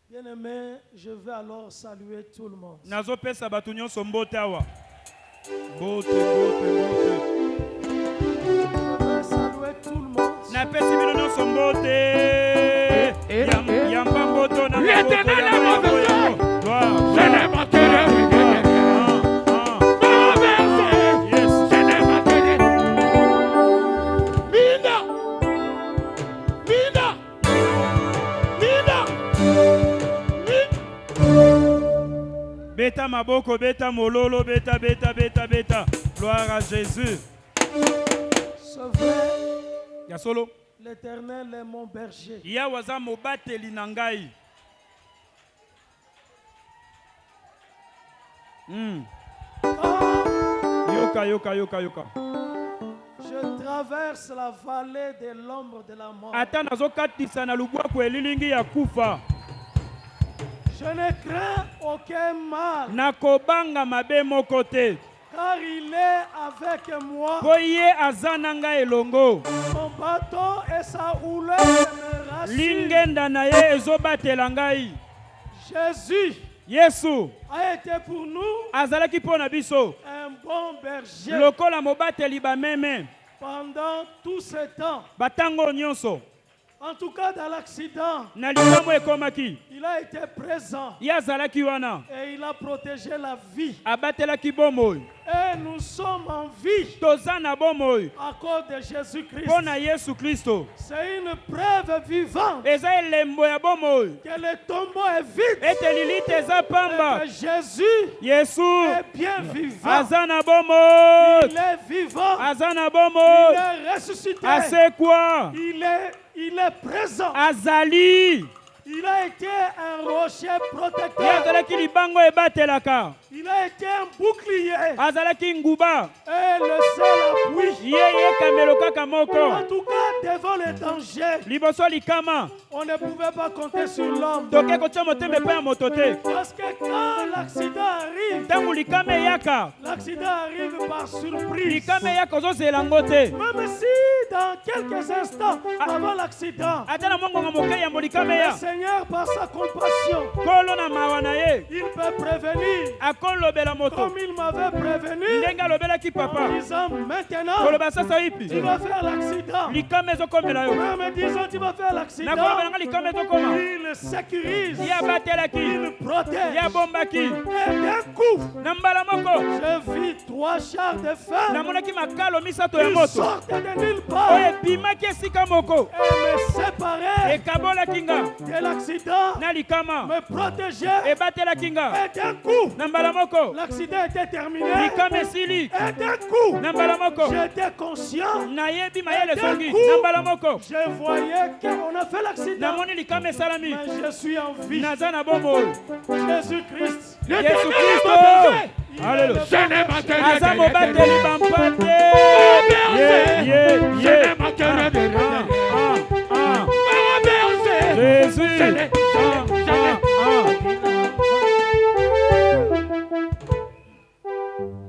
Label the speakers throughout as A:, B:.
A: Bien-aimé, je vais alors saluer tout le monde.
B: Nazopesa batu nyonso mbote awa. Mbote.
A: Je vais saluer tout le monde.
B: Napesi bino nyonso mbote. Yamba mboto na
C: L'Éternel est mon berger. Je n'ai manqué de rien. Mon berger. Je n'ai manqué de rien. Mina.
B: Beta maboko, beta mololo, beta. Gloire à Jésus.
A: C'est vrai,
B: Ya solo.
A: l'Éternel est mon berger.
B: Ya waza mobateli na ngai. Yoka.
A: Je traverse la vallée de l'ombre de la mort.
B: Ata nazokatisa na lubwaku elilingi ya kufa.
A: Je ne crains aucun mal,
B: Nakobanga mabe moko te.
A: car il est avec moi.
B: Boye azana ngai elongo.
A: Son bâton et sa houlette me rassurent.
B: Lingenda na ye ezobatela ngai.
A: Jésus
B: Yesu
A: a été pour nous
B: azalaki mpo na biso.
A: un bon berger
B: Lokola mobateli bameme.
A: pendant tout ce temps.
B: Batango nyonso.
A: En tout cas, dans l'accident,
B: Na likambo ekomaki.
A: il a été présent
B: Ye azalaki wana.
A: et il a protégé la vie.
B: Abatelaki bomoi.
A: Et nous sommes en vie
B: Toza na bomoi.
A: à cause de Jésus-Christ.
B: Mpo na Yesu Kristo.
A: C'est une preuve vivante
B: Eza elembo ya bomoi.
A: que le tombeau est vide
B: Ete lilite eza
A: et
B: pamba.
A: que Jésus
B: Yesu
A: est bien vivant.
B: aza na bomoi.
A: Il est vivant.
B: Aza na
A: Il
B: bomoi.
A: est ressuscité.
B: Asekwa.
A: Il est présent.
B: Azali.
A: Il a été un rocher
B: Ye
A: protecteur.
B: azalaki libango ebatelaka.
A: Il a été un bouclier
B: Azalaki nguba.
A: et le seul appui.
B: Ye kamelo kaka moko.
A: En tout cas, devant les dangers,
B: Liboso likama.
A: on ne pouvait pas compter sur l'homme.
B: Toke kotia motema epai ya moto te.
A: Parce que quand l'accident arrive,
B: Ntango likama eyaka.
A: l'accident arrive par surprise.
B: Likama eyaka ozozela yango te.
A: Même si dans quelques instants avant l'accident,
B: Ata na mongonga moke ya molikama
A: le
B: ya.
A: Seigneur, par sa compassion,
B: Kolo na mawa na ye.
A: il peut prévenir,
B: Akolobela moto.
A: comme il m'avait prévenu,
B: Ndenge alobelaki
A: en
B: papa.
A: disant maintenant,
B: Koloba sasa ipi.
A: tu vas faire l'accident.
B: Likama ezokomela yo.
A: En me disant, tu vas faire l'accident.
B: Nakolobela nga likama ezokoma.
A: Il sécurise,
B: Ye abatelaki.
A: il protège.
B: Ye abombaki.
A: Et d'un coup,
B: Na mbala moko.
A: je vis 3 chars de fer
B: Namonaki makalo misato ya
A: qui
B: moto.
A: sortaient de nulle
B: Oyo
A: part
B: ebimaki esika moko.
A: et me séparaient
B: Ekabolaki nga.
A: de l'accident,
B: Na likama.
A: me protégeaient.
B: Ebatelaki nga.
A: Et d'un coup,
B: Na mbala moko.
A: l'accident était terminé.
B: Likama esili.
A: Et d'un coup,
B: Na mbala moko.
A: j'étais conscient.
B: Nayebi mayele
A: D'un
B: songi.
A: coup,
B: Na mbala moko.
A: Je voyais qu'on a fait l'accident,
B: Namoni likama esalami.
A: mais je suis en vie.
B: Naza na bomoi.
A: Jésus-Christ.
B: Yesu Kristo. Alléluia.
C: Je n'ai manqué de
B: Aza
C: rien.
B: mobateli bampate.
C: Je n'ai manqué de rien.
B: Ah.
C: Mon berger.
B: Jésus.
C: Je n'ai-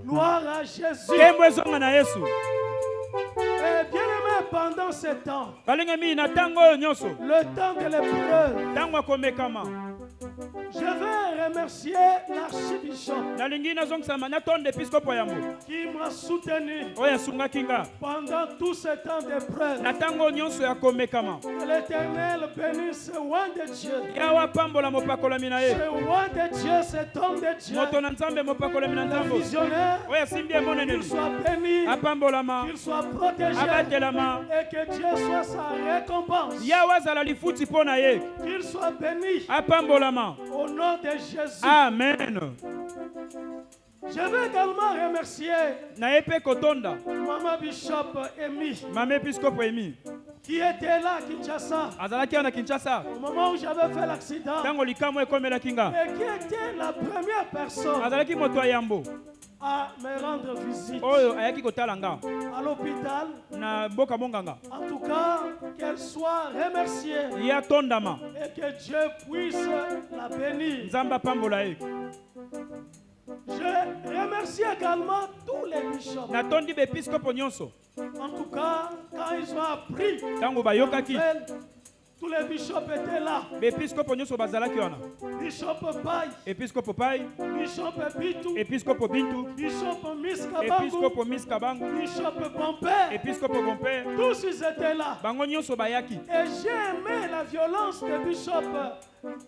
A: Gloire à Jésus.
B: Kembo ezonga na Yesu.
A: Et bien aimé, pendant ce temps,
B: Balingami na tango oyo nyonso.
A: le temps de l'épreuve,
B: Tango akomekama.
A: je vais remercier l'archibishop
B: Nalingi nazongisama natonda episkopo yambo.
A: qui m'a soutenu
B: Oyo asungaki nga.
A: pendant tout ce temps d'épreuve.
B: Na tango oyo nyonso ya komekama.
A: Que l'Éternel bénisse ce roi de Dieu.
B: Yawa pambola mopakolami na ye.
A: Ce roi de Dieu, cet homme de Dieu,
B: Moto na nzambe mopakolami na
A: le
B: nzambo.
A: visionnaire,
B: Oyo asimbi
A: qu'il
B: emoneneli.
A: soit béni,
B: Apambolama.
A: qu'il soit protégé
B: Abatelama.
A: et que Dieu soit sa récompense.
B: Yawa azala lifuti mpo na ye.
A: Qu'il soit béni
B: Apambolama.
A: au nom de Jésus.
B: Amen.
A: Je veux également remercier
B: Na ye mpe kotonda.
A: Maman Bishop Amy
B: Mama episkopo emi.
A: qui était là à Kinshasa
B: Azalaki wana Kinshasa.
A: au moment où j'avais fait l'accident
B: Tango likamo ekomelaki nga.
A: et qui était la première personne
B: Azalaki moto ya yambo.
A: à me rendre visite
B: Oyo ayaki kotala nga.
A: à l'hôpital.
B: Na mboka monganga.
A: En tout cas, qu'elle soit remerciée
B: Ye atondama.
A: et que Dieu puisse la bénir.
B: Nzambe apambola ye.
A: Je remercie également tous les bishops.
B: Natondi bepiskopo nyonso.
A: En tout cas, quand ils ont appris
B: Tango bayokaki.
A: Tous les bishops étaient là.
B: Bepiscopo nyonso bazalaki wana.
A: Bishop Pai,
B: Episcopo Pai,
A: Bishop Bitu,
B: Episcopo Bintu,
A: Bishop Miskabangu,
B: Episcopo Miskabangu,
A: Bishop Bompé.
B: Episcopo Gompe.
A: Tous ils étaient là.
B: Bango nyonso bayaki.
A: Et j'ai aimé la violence de Bishop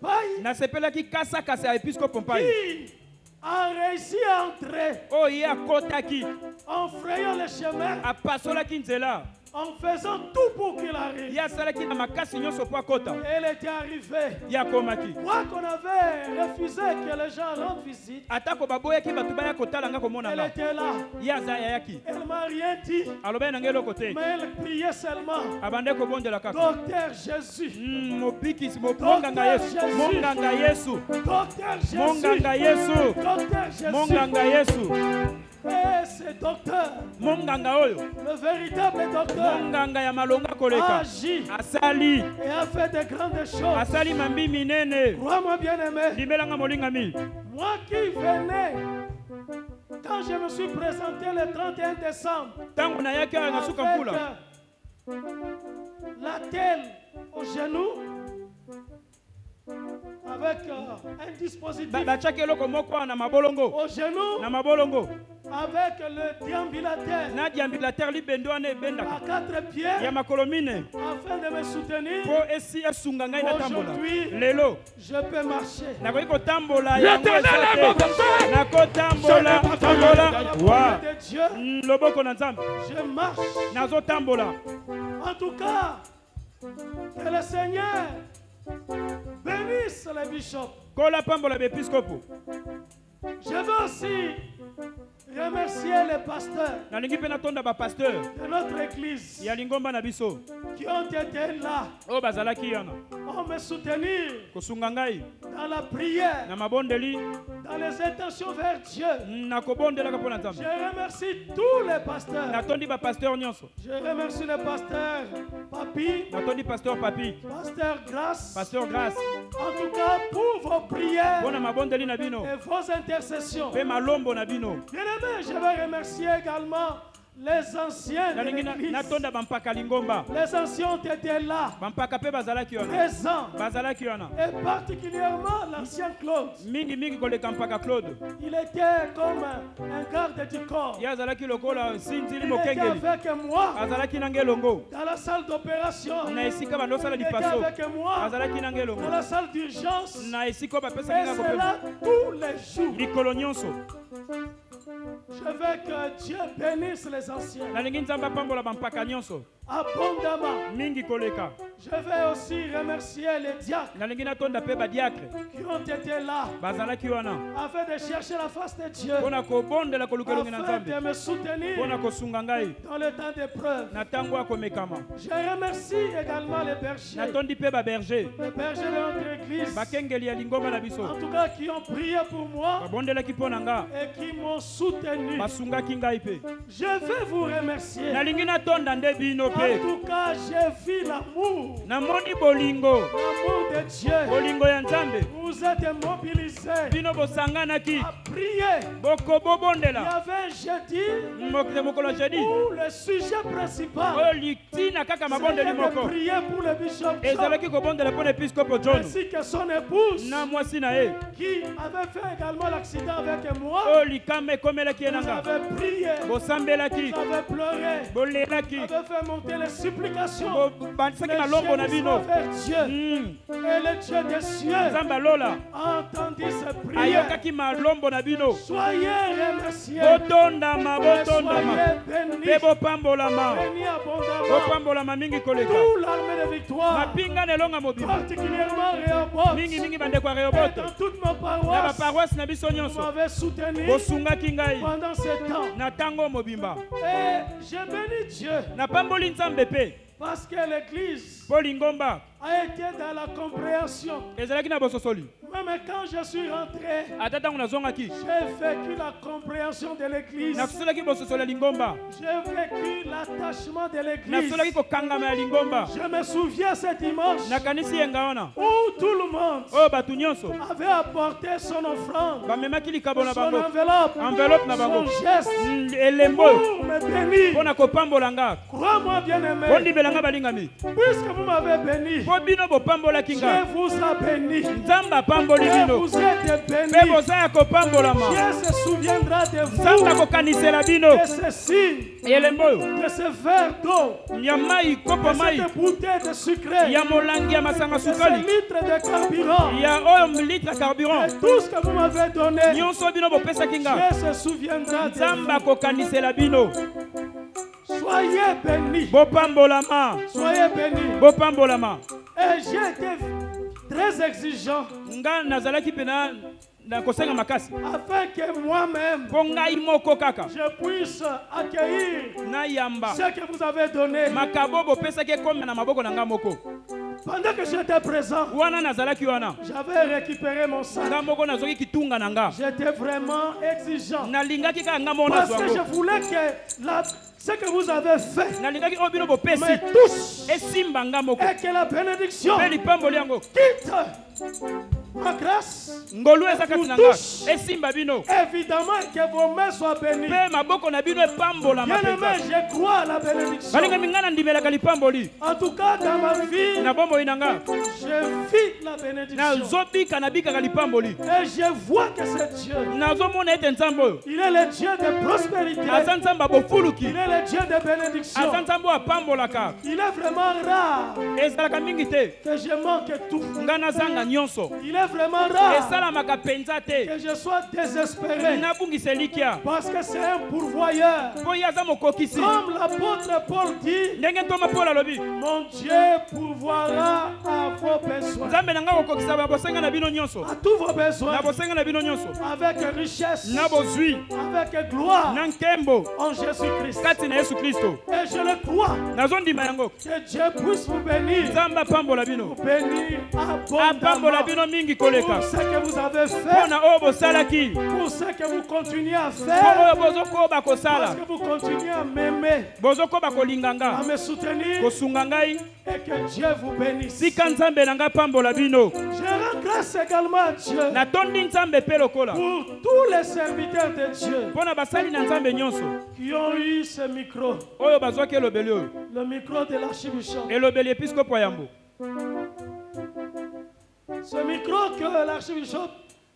A: Pai
B: Nasepelaki kasa kasa ya Episcopo Pai.
A: qui a réussi à entrer
B: Oh ye akotaki,
A: en frayant le chemin,
B: apasolaki nzela.
A: en faisant tout pour qu'il arrive.
B: Ya salaki na makasi nyonso po akota.
A: Elle était arrivée.
B: Ya komaki.
A: Moi qu'on avait refusé que les gens rendent visite,
B: Atako baboyaki batu baya kotala nga komona
A: elle
B: nga.
A: était là.
B: Ya za yaki.
A: Elle m'a rien dit,
B: Alobe na ngelo kote.
A: mais elle priait seulement.
B: Abande ko bonde la kaka.
A: Docteur Jésus,
B: Mopikisi monganga Yesu. Monganga Yesu.
A: Docteur Jésus,
B: Monganga Yesu.
A: Docteur Jésus.
B: Monganga Yesu.
A: Et ce docteur,
B: Monganga oyo.
A: le véritable docteur,
B: Monganga ya malonga
A: a
B: koleka.
A: agi
B: Asali.
A: et a fait de grandes choses.
B: Asali mambi minene.
A: Crois-moi bien aimé,
B: Limelanga molingami.
A: moi qui venais, quand je me suis présenté le 31 décembre,
B: Tango na yaki na suka mpula.
A: la telle au genou, avec un dispositif
B: Bachaki eloko moko na mabolongo.
A: au genou,
B: Na mabolongo.
A: avec le déambulateur
B: Na diambulateur libendo ane bendaka.
A: à 4 pieds,
B: Ya makolo mine.
A: afin de me soutenir.
B: Po esi esunga ngai na tambola.
A: Aujourd'hui,
B: Lelo.
A: je peux marcher.
B: Nakoki kotambola
C: L'Éternel est mon berger.
B: nakotambola tambola wa
A: De Dieu,
B: loboko na nzambe
A: je marche.
B: nazotambola.
A: En tout cas, que le Seigneur bénisse les bishops.
B: Kola pambola bepiskopo.
A: Je veux aussi remercier les pasteurs
B: Nalingi mpe natonda bapasteur
A: de notre église
B: ya lingomba na biso
A: qui ont été là
B: oyo bazalaki yana
A: pour me soutenir
B: kosunga ngai
A: dans la prière,
B: na mabondeli
A: dans les intentions vers Dieu.
B: na kobondelaka mpo na
A: Je
B: nzambe.
A: remercie tous les pasteurs.
B: Natondi bapasteur nyonso.
A: Je remercie le pasteur Papi,
B: Natondi pasteur papi,
A: pasteur Grâce,
B: pasteur grâce
A: en tout cas pour vos prières
B: mpo na mabondeli na bino
A: et vos intercessions.
B: mpe malombo na bino.
A: Bien-aimés, je vais remercier également les anciens de
B: Nalingi
A: l'église.
B: natonda bampaka lingomba.
A: Les anciens ont été là,
B: Bampaka mpe bazalaki wana.
A: présents,
B: Bazalaki wana.
A: et particulièrement l'ancien Claude.
B: Mingi koleka mpaka Claude.
A: Il était comme un garde du corps.
B: Ye azalaki lokola sinzili
A: Il était
B: mokengeli.
A: avec moi
B: Azalaki na ngelongo.
A: dans la salle d'opération.
B: Na esika bandosala
A: Il était
B: lipaso.
A: avec moi
B: Azalaki na ngelongo.
A: dans la salle d'urgence.
B: Na esika oyo
A: Et
B: bapesaki nga
A: c'est
B: kopema.
A: là tous les jours.
B: Likolo nyonso.
A: Je veux que Dieu bénisse les anciens
B: Nalingi nzambe apambola bampaka nyonso.
A: abondamment.
B: Mingi koleka.
A: Je veux aussi remercier les diacres
B: Nalingi natonda mpe badiakre.
A: qui ont été là
B: Bazalaki wana.
A: afin de chercher la face de Dieu,
B: Mpo na kobondela koluka elongi na
A: afin de
B: nzambe.
A: me soutenir
B: Mpo na kosunga ngai.
A: dans le temps d'épreuve.
B: Na ntango ya komekama.
A: Je remercie également les bergers,
B: Natondi mpe baberger.
A: les bergers de notre église,
B: Bakengeli ya lingomba na
A: en
B: biso.
A: tout cas qui ont prié pour moi
B: Babondelaki mpo na nga.
A: et qui m'ont soutenu.
B: Basungaki ngai mpe.
A: Je vais vous remercier.
B: Nalingi natonda nde bino
A: En
B: mpe.
A: tout cas, j'ai vu l'amour,
B: Namoni bolingo.
A: l'amour de Dieu.
B: Bolingo ya nzambe.
A: Vous êtes mobilisés
B: Bino bosanganaki.
A: à prier. Il y
B: Bokobobondela.
A: avait un jeudi
B: Mokolo jeudi.
A: où le sujet principal
B: Oyo litina kaka mabondeli
A: c'était de
B: moko.
A: prier pour le bishop John,
B: Ezalaki kobondela mpo na episkopo John.
A: ainsi que son épouse
B: Na mwasi na ye.
A: qui avait fait également l'accident avec moi.
B: Oyo likama ekomelaki ye na
A: Vous
B: nga.
A: avez prié,
B: Bosambelaki.
A: vous avez pleuré,
B: Bolelaki.
A: vous avez fait monter les supplications.
B: Bandisaki na lombo na bino.
A: vers Dieu. Et le Dieu des cieux
B: Nzambe alola.
A: a entendu ces prières.
B: Ayokaki malombo na bino.
A: Soyez remerciés.
B: Botondama,
A: Et
B: botondama.
A: soyez
B: Mpe
A: bénis.
B: bopambolama.
A: Bénis abondamment.
B: Bopambolama mingi koleka.
A: Tout l'armée de victoire,
B: Mapinga nelonga mobima.
A: particulièrement Rehoboth,
B: Mingi bandeko ya
A: et
B: Rehoboth.
A: dans toutes nos
B: Na
A: paroisses,
B: baparoise na biso
A: vous
B: nyonso.
A: m'avez soutenu
B: Bosungaki ngai.
A: pendant ce temps.
B: Na ntango mobimba.
A: Et je bénis Dieu
B: Napamboli nzambe mpe.
A: parce que l'église
B: Mpo lingomba
A: a été dans la compréhension.
B: ezalaki na bososoli.
A: Même quand je suis rentré,
B: Ata ntango nazongaki.
A: j'ai vécu la compréhension de l'église.
B: Nasolaki bososoli ya lingomba.
A: J'ai vécu l'attachement de l'église.
B: Nasolaki kokangama ya lingomba.
A: Je me souviens ce dimanche
B: Nakanisi yenga wana.
A: où tout le monde
B: Oyo bato nyonso.
A: avait apporté son offrande,
B: Bamemaki likabo na
A: son
B: bango.
A: enveloppe,
B: Enveloppe na bango.
A: son geste
B: Elembo.
A: pour me bénir.
B: Mpo na kopambola nga.
A: Crois-moi bien aimé,
B: Bondibela nga balingami.
A: puisque vous m'avez béni,
B: Po bino bopambola kinga.
A: Dieu vous a béni.
B: Nzamba pamboli
A: Et
B: bino.
A: vous êtes
B: Pe
A: bénis.
B: boza ya kopambolama.
A: Dieu se souviendra de
B: Nzamba
A: vous,
B: kokanisela bino.
A: de ceci,
B: Elembo oyo.
A: de ce verre d'eau,
B: Ya mai kopo
A: de
B: mai.
A: cette bouteille de sucre,
B: Ya molangi ya masanga
A: de ce
B: sukali.
A: litre de carburant,
B: Ya oyo litre carburant.
A: et tout ce que vous m'avez donné,
B: Nyonso bino bopesa kinga.
A: Dieu se souviendra de
B: Nzamba
A: vous.
B: kokanisela bino.
A: Soyez bénis,
B: Bopambolama.
A: soyez bénis.
B: Bopambolama.
A: Et j'ai été très exigeant
B: Nga nazalaki pena na kosenga makasi.
A: afin que moi-même,
B: Po ngai moko kaka.
A: je puisse accueillir
B: Na yamba.
A: ce que vous avez donné.
B: Makabo bopesaki ekoma na maboko na nga moko.
A: Pendant que j'étais présent,
B: Wana nazalaki wana.
A: j'avais récupéré mon sac.
B: Nga moko nazoki kitunga na nga.
A: J'étais vraiment exigeant.
B: Nalingaki kaka nga mona
A: Parce que
B: zwango.
A: je voulais que ce que vous avez fait
B: Nalingaki oyo bino bopesi.
A: me touche
B: Esimba nga moko.
A: et que la bénédiction
B: Pe lipamboli yango.
A: quitte ma grâce.
B: Ngolu eza kati na nga. Esimba bino.
A: Évidemment que vos mains soient bénies.
B: Pe maboko na bino epambola
A: Bien-aimé,
B: mapenza.
A: je crois à la bénédiction.
B: Balingami nga na ndimelaka lipamboli.
A: En tout cas, dans ma vie,
B: Na bomoi na nga.
A: je vis la bénédiction.
B: Nazobika nabikaka lipamboli.
A: Et je vois que c'est Dieu.
B: Nazomona ete nzambe oyo.
A: Il est le Dieu de prospérité.
B: Aza nzambe abofuluki.
A: Il est le Dieu de bénédiction.
B: Aza nzambe oyo apambolaka.
A: Il est vraiment rare
B: Ezalaka mingi te.
A: que je manque tout.
B: Nga nazanga nyonso.
A: Il est vraiment rare
B: Esalamaka penza te.
A: que je sois désespéré.
B: Nabungisa elikya.
A: Parce que c'est un pourvoyeur.
B: Po ye aza mokokisi.
A: Comme l'apôtre Paul dit,
B: Ndenge ntoma Paul alobi.
A: mon Dieu pourvoira à vos besoins.
B: Nzambe na nga kokokisa na bosenga na bino nyonso.
A: À tous vos besoins.
B: Na bosenga na bino nyonso.
A: Avec richesse.
B: Na bozwi.
A: Avec gloire.
B: Na nkembo.
A: En Jésus-Christ.
B: Kati na Yesu Kristo.
A: Et je le crois.
B: Nazondima yango.
A: Que Dieu puisse vous bénir.
B: Nzambe apambola bino.
A: Vous bénir
B: Apambola
A: abondamment.
B: bino mingi
A: Pour
B: koleka.
A: ce que vous avez fait.
B: Mpona oyo bosalaki.
A: Pour ce que vous continuez à
B: Po
A: faire.
B: oyo bozokoba
A: Parce
B: kosala.
A: que vous continuez à m'aimer.
B: Bozokoba kolinga nga.
A: À me soutenir.
B: Kosunga ngai.
A: Et que Dieu vous bénisse.
B: Sika nzambe na nga apambola bino.
A: Je rends grâce également à Dieu.
B: Natondi nzambe mpe lokola.
A: Pour tous les serviteurs de Dieu
B: Mpona basali na nzambe nyonso.
A: qui ont eu ce micro.
B: Oyo bazwaki elobeli oyo.
A: Le micro de l'archibishop.
B: Elobeli episkopo ya Yambo.
A: Ce micro que l'archibishop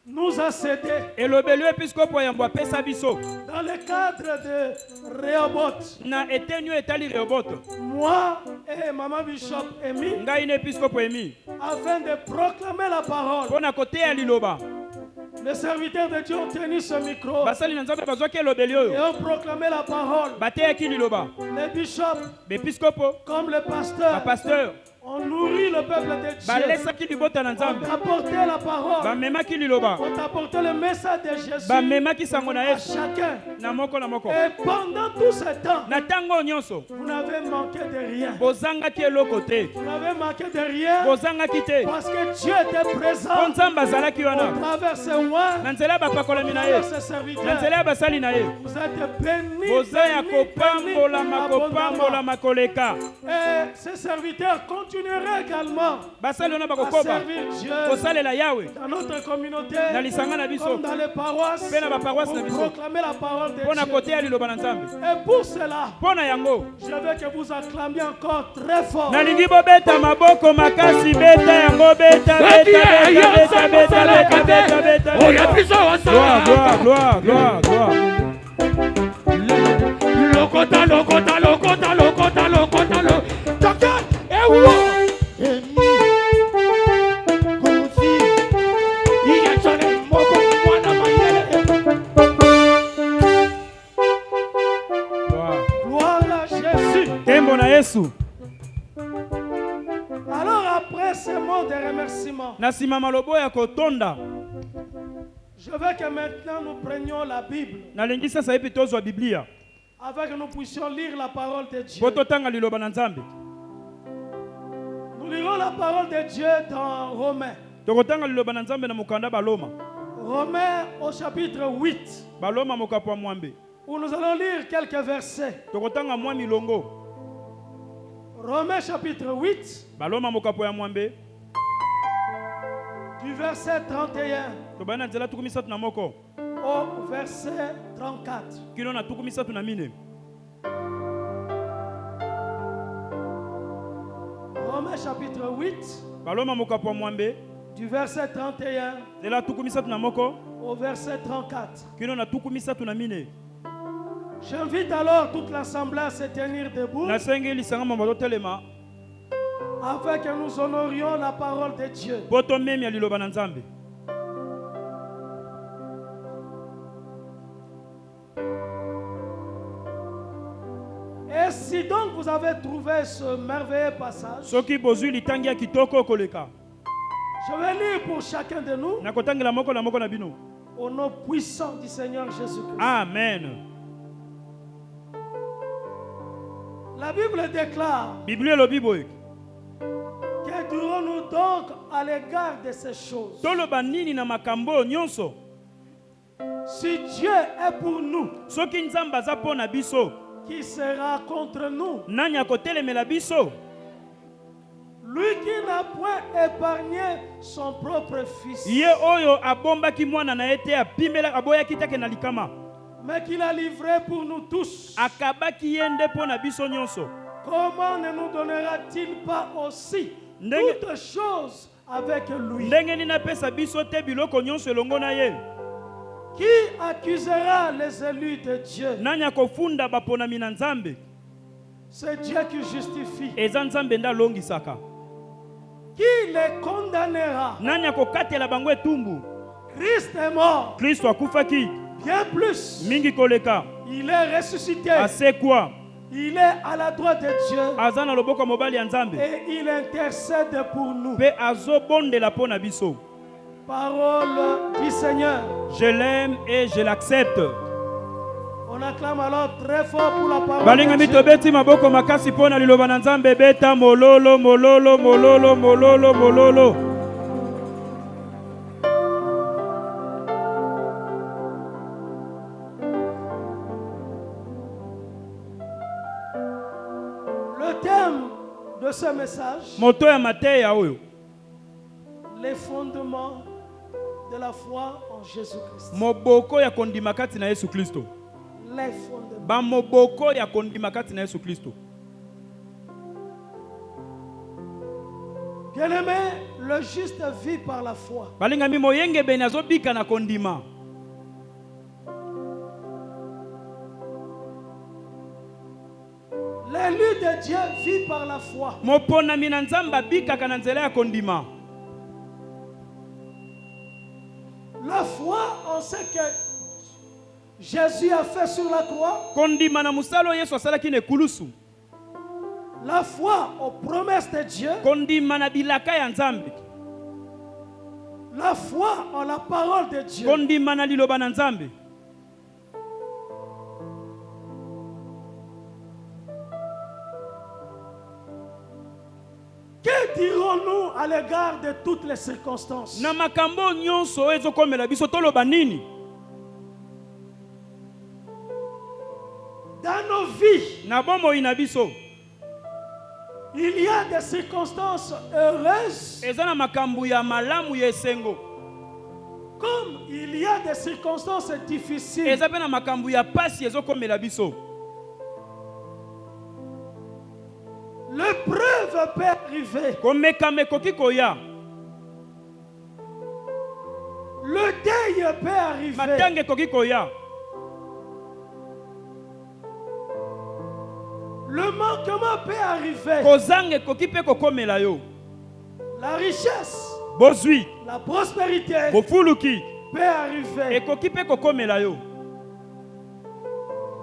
A: nous a cédé
B: Elobeli oyo episkopo ya Yambo apesa biso.
A: dans le cadre de Rehoboth.
B: Na eteni oyo etali Rehoboth.
A: Moi et Maman Bishop Emi,
B: Ngai na episkopo emi.
A: afin de proclamer la parole.
B: Mpona koteya liloba.
A: Les serviteurs de Dieu ont tenu ce micro
B: Basali na nzambe bazwaki elobeli
A: et
B: oyo.
A: ont proclamé la parole.
B: Bateyaki liloba.
A: Les bishops,
B: Bepiskopo.
A: comme le pasteur,
B: Bapasteur.
A: ont nourri le peuple de Dieu.
B: Balesaki libota na
A: Ont
B: nzambe.
A: apporté la parole.
B: Bamemaki liloba.
A: Ont apporté le message de Jésus
B: Bamemaki sango na
A: à
B: Yesu.
A: chacun.
B: Na moko na moko.
A: Et pendant tout ce temps,
B: Na ntango nyonso.
A: vous n'avez manqué de rien.
B: Bozangaki eloko te.
A: Vous n'avez manqué de rien
B: Bozangaki te.
A: parce que Dieu était
B: Po
A: présent
B: nzambe azalaki
A: au
B: wana.
A: travers ce mois,
B: Na nzela ya bapakolami na ye.
A: travers ces
B: Na
A: serviteurs.
B: nzela ya basali na ye.
A: Vous êtes bénis,
B: Boza ya
A: bénis,
B: kopambolama
A: bénis
B: kopambolama koleka.
A: Et ces serviteurs continueraient également
B: Basali wana
A: à
B: bakokoba.
A: servir Dieu
B: Kosalela yawe.
A: dans notre communauté,
B: Na lisanga na biso.
A: comme dans les paroisses,
B: Pe na baparoisse na
A: pour
B: biso.
A: proclamer la parole de
B: Mpona
A: Dieu.
B: koteya liloba na nzambe.
A: Et pour cela,
B: Mpona yango.
A: je veux que vous acclamiez encore très fort.
B: Nalingi bobeta maboko makasi beta yango beta beta beta beta beta beta beta beta. Gloire, gloire, gloire, gloire, gloire.
C: Lokota, lokota, lokota, lokota, lokota, lokota. Ewo. Emi. Kofi. Iyechane moko mwana mayele.
B: Gloire.
A: Gloire à Jésus.
B: Kembo na Yesu.
A: Alors après ces mots de remerciement,
B: Na nsima malobo ya kotonda.
A: je veux que maintenant nous prenions la Bible
B: Nalingi sasa hivi tozwa Biblia.
A: afin que nous puissions lire la parole de Dieu.
B: Po totanga liloba na nzambe.
A: Nous lirons la parole de Dieu dans Romains.
B: Tokotanga liloba na nzambe na mokanda baloma.
A: Romains au chapitre 8,
B: Baloma mokapo ya mwambe.
A: où nous allons lire quelques versets.
B: Tokotanga mwa milongo.
A: Romains chapitre 8,
B: Baloma mokapo ya mwambe.
A: du verset 31
B: Tobana na nzela tukumi satu na moko.
A: au verset 34.
B: Kino na tukumi satu na mine.
A: Romains chapitre 8,
B: baloma mokapo mwambe
A: du verset 31
B: de la tukumisatu na moko
A: au verset 34.
B: kino na tukumisatu na mine.
A: J'invite alors toute l'assemblée à se tenir debout
B: Nasengi lisanga mamato telema
A: afin que nous honorions la parole de Dieu.
B: poto memi ya liloba na Nzambe.
A: Et si donc vous avez trouvé ce merveilleux passage,
B: Soki bozui litangi ya kitoko koleka.
A: je vais lire pour chacun de nous
B: Na kotangela moko na moko na bino.
A: au nom puissant du Seigneur Jésus-Christ.
B: Amen.
A: La Bible déclare:
B: Biblia elobi boye.
A: que dirons-nous donc à l'égard de ces choses?
B: Toloba nini na makambo nyonso.
A: Si Dieu est pour nous,
B: Soki Nzambe aza po na biso,
A: qui sera contre nous?
B: nani akotelemela biso?
A: Lui qui n'a point épargné son propre fils,
B: Ye oyo abombaki mwana na ete apimela aboyaki take na likama.
A: mais qu'il a livré pour nous tous.
B: Akabaki yende po na biso nyonso.
A: Comment ne nous donnera-t-il pas aussi
B: Ndenge-
A: toutes choses avec lui?
B: Ndenge nini apesa biso te biloko nyonso elongo na ye?
A: Qui accusera les élus de Dieu?
B: Nani akofunda baponami na Nzambe?
A: C'est Dieu qui justifie.
B: Eza Nzambe nda longisaka.
A: Qui les condamnera?
B: Nani akokatela bango etumbu?
A: Christ est mort.
B: Kristo akufaki
A: Bien plus,
B: mingi koleka.
A: il est ressuscité.
B: Asekwa
A: Il est à la droite de Dieu
B: aza na loboko ya mobali ya Nzambe
A: et il intercède pour nous.
B: pe azobondela po na biso.
A: Parole du Seigneur.
B: Je l'aime et je l'accepte.
A: On acclame alors très fort pour la parole
B: Balinga
A: de Dieu.
B: mitobeti maboko makasi po na liloba na Nzambe beta mololo mololo mololo mololo mololo.
A: Le thème de ce message:
B: Moto ya mateya oyo.
A: les fondements de la foi en Jésus-Christ.
B: Moboko ya kondima kati na Yesu Kristo.
A: Les fondements.
B: Ba moboko ya kondima kati na Yesu Kristo.
A: Bien-aimé, le juste vit par la foi.
B: Balinga mi moyenge beni azobika na kondima.
A: L'élu de Dieu vit par la foi.
B: Moponami na Nzambe abikaka na nzela ya kondima.
A: La foi, on sait que Jésus a fait sur la croix.
B: Kondima na musalo Yesu asalaki na ekulusu.
A: La foi aux promesses de Dieu.
B: Kondima na bilaka ya Nzambe.
A: La foi en la parole de Dieu.
B: Kondima na liloba na Nzambe.
A: Que dirons-nous à l'égard de toutes les circonstances?
B: Na makambo nyonso ezokomela biso toloba nini?
A: Dans nos vies,
B: Na bomoi na biso.
A: il y a des circonstances heureuses
B: Eza na makambo ya malamu ya esengo.
A: comme il y a des circonstances difficiles.
B: Eza pe na makambo ya pasi ezokomela biso.
A: L'épreuve peut arriver.
B: Komekama ekoki koya.
A: Le deuil peut arriver.
B: Matanga ekoki koya.
A: Le manquement peut arriver.
B: Kozanga ekoki pe kokomela yo.
A: La richesse,
B: Bozwi,
A: la prospérité
B: bofuluki
A: peut arriver.
B: ekoki pe kokomela yo.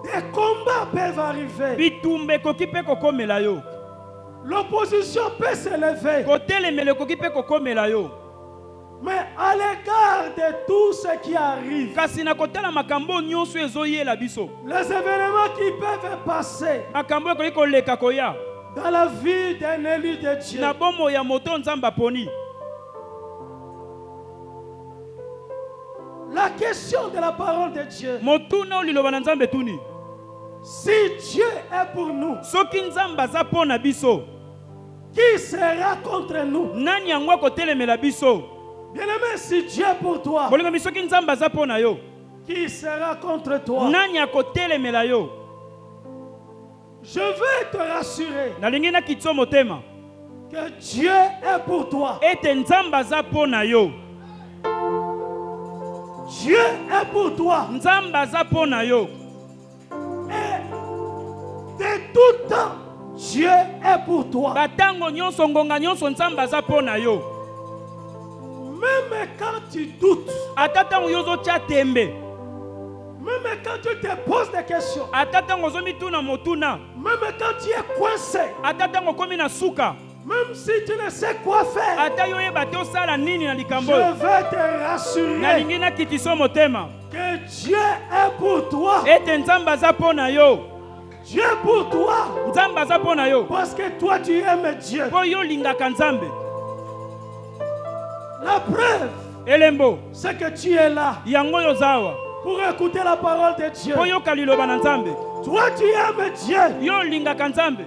A: Des combats peuvent arriver.
B: Bitumba ekoki pe kokomela yo.
A: L'opposition peut s'élever.
B: Kotelemela ekoki pe kokomela yo.
A: Mais à l'égard de tout ce qui arrive,
B: Kasi na kotala makambo nyonso ezoyela biso.
A: les événements qui peuvent passer
B: Makambo ekoki koleka koya.
A: dans la vie d'un élu de Dieu,
B: Na bomo ya moto Nzambe aponi.
A: la question de la parole de Dieu:
B: Motuna o liloba na Nzambe tuni.
A: si Dieu est pour nous,
B: Soki Nzambe aza po na biso,
A: qui sera contre nous?
B: nani yango akotelemela biso?
A: Bien-aimé, si Dieu est pour toi,
B: Bolinga soki Nzambe aza po na yo,
A: qui sera contre toi?
B: nani akotelemela yo?
A: Je veux te rassurer.
B: Nalingi na kitso motema.
A: que Dieu est pour toi.
B: ete nzambe aza mpo na yo.
A: Dieu est pour toi.
B: Nzambe aza mpo na yo.
A: Et de tout temps, Dieu est pour toi.
B: Batango nyonso ngonga nyonso nzambe aza mpo na yo.
A: Même quand tu doutes,
B: Ata tango yo ozotia tembe,
A: même quand tu te poses des questions,
B: ata tango ozomituna motuna,
A: même quand tu es coincé,
B: ata tango okomi na suka,
A: même si tu ne sais quoi faire,
B: ata yo oyeba te osala nini na
A: je
B: likambo
A: vais te rassurer
B: nalingi nakitisa motema
A: que Dieu est pour toi.
B: ete nzambe aza mpo na yo.
A: Dieu est pour toi
B: Nzambe aza mpo na yo
A: parce que toi tu aimes Dieu.
B: mpo yo olingaka nzambe.
A: La preuve,
B: Elembo
A: c'est que tu es là
B: yango oyo oza awa
A: pour écouter la parole de Dieu.
B: mpo yoka liloba na nzambe.
A: Toi tu aimes Dieu
B: Yo olingaka nzambe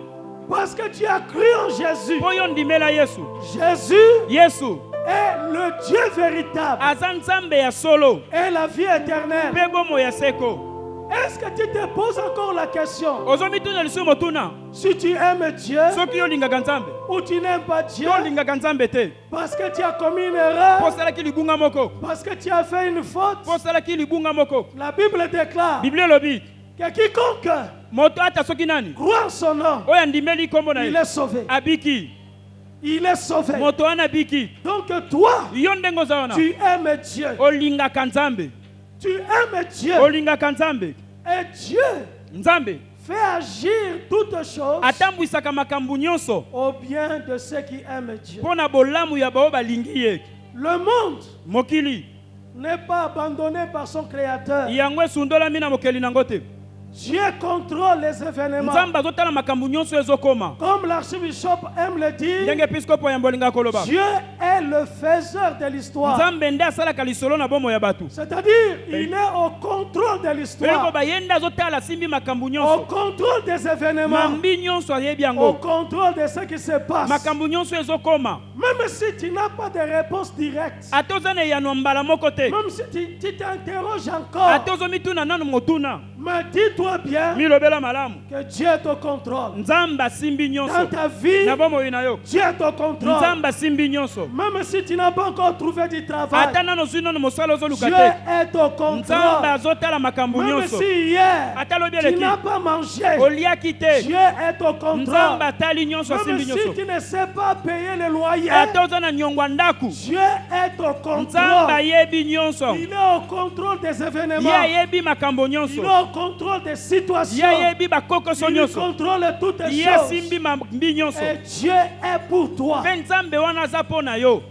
A: parce que tu as cru en Jésus.
B: mpo yo ndimela Yesu.
A: Jésus
B: Yesu
A: est le Dieu véritable
B: aza nzambe ya solo
A: et la vie éternelle.
B: mpe bomo ya seko.
A: Est-ce que tu te poses encore la question
B: Ozomituna lisusu motuna
A: si tu aimes Dieu
B: soki yo olingaka nzambe
A: ou tu n'aimes pas Dieu
B: yo olingaka nzambe te
A: parce que tu as commis une erreur,
B: mpo osalaki libunga moko,
A: parce que tu as fait une faute?
B: mpo osalaki libunga moko.
A: La Bible déclare
B: Biblie elobi
A: que quiconque
B: moto ata soki nani
A: croit en son nom,
B: oyo andimeli nkombo na
A: il
B: ye
A: est sauvé.
B: abiki,
A: Il est sauvé.
B: moto wana abiki.
A: Donc toi,
B: Yo ndenge oza wana
A: tu aimes Dieu.
B: olingaka nzambe,
A: Tu aimes Dieu.
B: olingaka nzambe.
A: Et Dieu
B: Nzambe
A: fait agir toutes choses
B: atambwisaka makambo nyonso
A: au bien de ceux qui aiment Dieu.
B: mpo na bolamu ya bao balingi ye.
A: Le monde
B: Mokili
A: n'est pas abandonné par son Créateur.
B: yango esundolami na mokeli nango te.
A: Dieu contrôle les événements.
B: Nzambe azotala makambo nyonso ezokoma.
A: Comme l'archbishop aime le dire,
B: Ndenge episkopo ya mbolinga koloba
A: Dieu est le faiseur de l'histoire.
B: nzambe nde asalaka lisolo na bomo ya bato.
A: C'est-à-dire, il est au contrôle de
B: Eloko
A: l'histoire,
B: baye nde azotala simbi makambo
A: au
B: nyonso,
A: contrôle des événements,
B: mambi nyonso ayebi
A: au
B: yango,
A: contrôle de ce qui se passe.
B: makambo nyonso ezokoma.
A: Même si tu n'as pas de réponse directe,
B: Ata oza na eyano mbala moko te,
A: même si tu t'interroges encore,
B: ata ozomituna nanu motuna,
A: mais dis-toi bien
B: milobela malamu
A: que Dieu est au contrôle.
B: nzambe asimbi
A: Dans
B: nyonso
A: ta vie,
B: na bomoi na yo.
A: Dieu est au contrôle.
B: Nzambe asimbi nyonso
A: Même si tu n'as pas encore trouvé du travail,
B: ata nano zwi nano mosala ozoluka
A: Dieu
B: te,
A: est au
B: nzambe
A: contrôle.
B: azotala makambo
A: Même
B: nyonso.
A: si hier,
B: Ata lobi
A: tu
B: eleki
A: n'as pas mangé,
B: oliaki te,
A: Dieu est au contrôle.
B: nzambe atali nyonso
A: Même
B: asimbi
A: si
B: nyonso.
A: tu ne sais pas payer le loyer,
B: Ata oza na nyongwa ndaku,
A: Dieu est au
B: nzambe
A: contrôle.
B: ayebi nyonso.
A: Il est au contrôle des événements.
B: Ye ayebi makambo
A: Il
B: nyonso,
A: est au contrôle des
B: ye
A: situations.
B: ayebi bakokoso
A: Il
B: nyonso,
A: contrôle toutes les
B: ye
A: choses.
B: asimbi mambi nyonso.
A: Et Dieu est pour toi.
B: Mpe nzambe wana aza mpo na yo.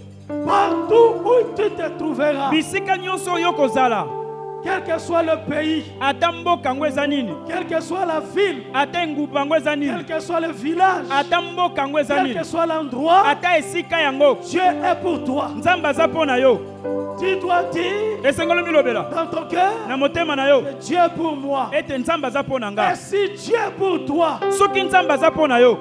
A: Partout où tu te trouveras,
B: Bisika nyonso oyo kozala,
A: quel que soit le pays,
B: ata mboka yango eza nini,
A: quelle que soit la ville,
B: ata enguba yango eza
A: quel
B: nini,
A: que soit le village,
B: ata mboka yango eza
A: quel
B: nini,
A: que soit l'endroit,
B: ata esika yango,
A: Dieu est pour toi.
B: nzambe aza mpo na yo.
A: Tu dois dire
B: Esengelo milobela
A: dans ton cœur
B: na motema na yo
A: que Dieu est pour moi.
B: ete nzambe aza mpo na
A: Et
B: nga.
A: si Dieu est pour toi,
B: Soki nzambe aza mpo na yo,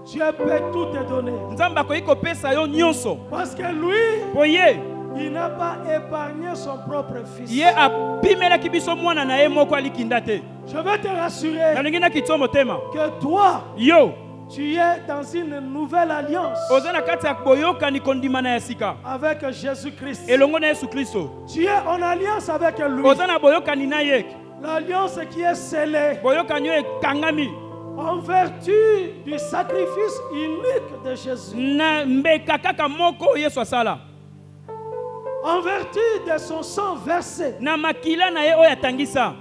A: Dieu peut tout te donner.
B: nzambe akoki kopesa yo nyonso.
A: Parce que lui,
B: Po ye
A: il n'a pas épargné son propre fils.
B: ye apimelaki biso mwana na ye moko alikinda te.
A: Je veux te rassurer
B: Nalingi nakiti yo motema
A: que toi,
B: yo
A: tu es dans une nouvelle alliance
B: oza na kati ya boyokani kondimana ya sika
A: avec Jésus-Christ.
B: elongo na Yesu Kristo.
A: Tu es en alliance avec lui.
B: Oza na boyokani na ye,
A: L'alliance qui est scellée
B: boyokani oyo ekangami
A: en vertu du sacrifice unique de Jésus.
B: na mbeka kaka moko oyo Yesu asala,
A: En vertu de son sang versé.
B: na makila na ye oyo atangisa.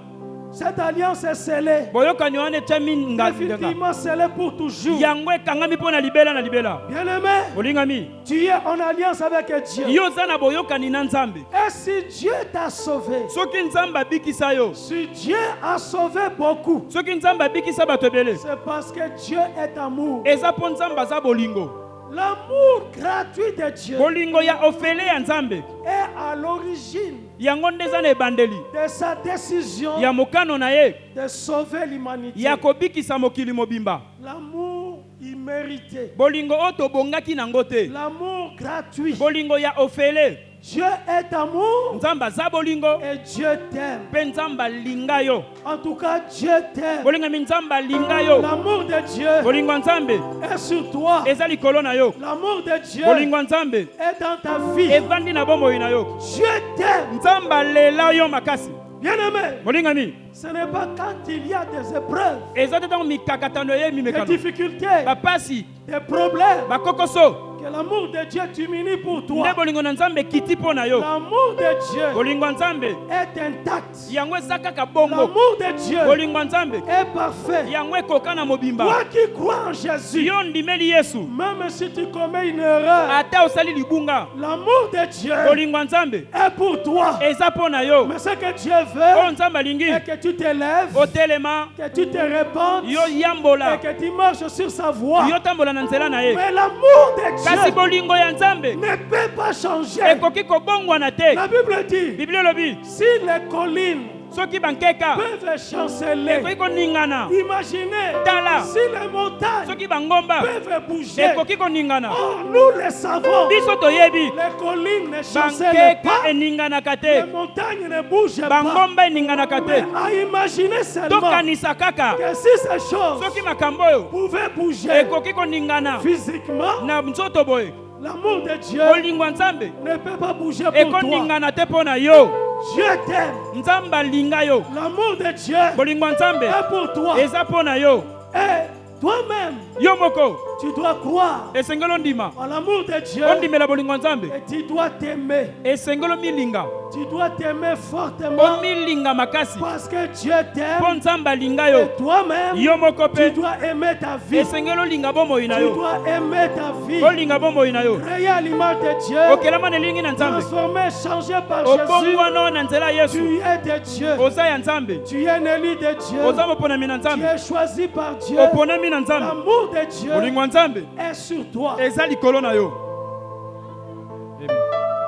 A: Cette alliance est scellée.
B: Boyokani wana etiami nganga
A: Effectivement scellée pour toujours.
B: yango ekangami mpo na libela na libela.
A: Bien-aimé,
B: Olingami
A: tu es en alliance avec Dieu.
B: yo oza na boyokani na nzambe.
A: Et si Dieu t'a sauvé,
B: Soki nzambe abikisa yo,
A: si Dieu a sauvé beaucoup,
B: soki nzambe abikisa bato ebele,
A: c'est parce que Dieu est amour.
B: eza mpo nzambe aza bolingo.
A: L'amour gratuit de Dieu
B: Bolingo ya ofele ya nzambe
A: est à l'origine
B: yango nde eza na ebandeli
A: de sa décision
B: ya mokano na ye
A: de sauver l'humanité.
B: ya kobikisa mokili mobimba.
A: L'amour immérité,
B: Bolingo oyo tobongaki nango te,
A: l'amour gratuit.
B: bolingo ya ofele
A: Dieu est amour
B: Nzamba za bolingo
A: et Dieu t'aime.
B: pe nzamba linga yo.
A: En tout cas, Dieu t'aime.
B: Bolinga mi nzamba linga yo.
A: L'amour de Dieu
B: Bolingo nzambe
A: est sur toi.
B: eza likolo na yo.
A: L'amour de Dieu
B: Bolingo nzambe
A: est dans ta vie.
B: evandi na bomoi na yo.
A: Dieu t'aime.
B: Nzamba lela yo makasi.
A: Bien-aimé,
B: Bolinga mi
A: ce n'est pas quand il y a des épreuves,
B: eza te tango mikakatano ye
A: des
B: mimekano.
A: difficultés,
B: Bapasi
A: des problèmes,
B: bakokoso
A: que l'amour de Dieu diminue pour toi.
B: nde bolingo na nzambe kiti mpo na yo.
A: L'amour de Dieu
B: Bolingo nzambe
A: est intact.
B: yango eza kaka bongo.
A: L'amour de Dieu
B: Bolingo nzambe
A: est parfait.
B: yango ekoka na mobimba.
A: Toi qui crois en Jésus,
B: Yo ndimeli Yesu
A: même si tu commets une erreur,
B: ata osali libunga.
A: l'amour de Dieu
B: Bolingo nzambe
A: est pour toi.
B: eza mpo na yo.
A: Mais ce que Dieu
B: Oyo
A: veut,
B: nzambe alingi
A: est que tu t'élèves,
B: otelema
A: que tu te répandes
B: yo
A: et
B: yambola
A: que tu marches sur sa voie.
B: yo tambola na nzela na ye.
A: Mais l'amour de
B: Kasi
A: Dieu
B: bolingo ya nzambe
A: ne peut pas changer.
B: ekoki kobongwana te.
A: La Bible dit,
B: Biblia elobi
A: si les collines
B: soki bankeka
A: peuvent chanceler,
B: ekoki koningana.
A: imaginez
B: Tala.
A: si les montagnes
B: Soki bangomba
A: peuvent bouger.
B: ekoki koningana.
A: Or, nous le savons,
B: Biso toyebi
A: les collines ne chancellent
B: bankeka
A: pas,
B: eninganaka
A: les
B: te.
A: montagnes ne bougent pas.
B: Bangomba eninganaka
A: Mais
B: te.
A: à imaginer seulement
B: Tokanisa kaka
A: que si ces choses
B: soki makambo oyo
A: pouvaient bouger
B: ekoki koningana
A: physiquement,
B: na nzoto boye.
A: l'amour de Dieu
B: Bolingo ya nzambe
A: ne peut pas bouger pour toi.
B: ekoningana te mpo na yo.
A: Dieu t'aime.
B: Nzambe alinga yo.
A: L'amour de Dieu
B: Bolingo ya nzambe
A: est pour toi.
B: eza mpo na yo.
A: Et toi-même,
B: Yo moko
A: tu dois croire
B: esengeli ondima.
A: en l'amour de Dieu
B: Ondimela bolingo ya nzambe
A: et tu dois t'aimer.
B: esengeli omilinga.
A: Tu dois t'aimer fortement
B: Omilinga makasi
A: parce que Dieu
B: mpo
A: t'aime.
B: nzambe alinga
A: Et
B: yo.
A: toi-même,
B: Yo moko
A: tu
B: mpe
A: dois aimer ta vie.
B: esengeli olinga bomoi na
A: Tu
B: yo.
A: dois aimer ta vie.
B: Olinga bomoi na yo.
A: Créé à l'image de Dieu,
B: okelama na elingi na nzambe.
A: transformé, changé par Jésus.
B: Obongwana na nzela ya
A: Tu
B: Yesu.
A: es de Dieu.
B: Oza ya nzambe.
A: Tu es un élu de Dieu.
B: Oza moponami na
A: Tu
B: nzambe.
A: es choisi par Dieu.
B: Oponami na nzambe.
A: L'amour de Dieu
B: Bolingo ya nzambe
A: est sur toi.
B: eza likolo na yo.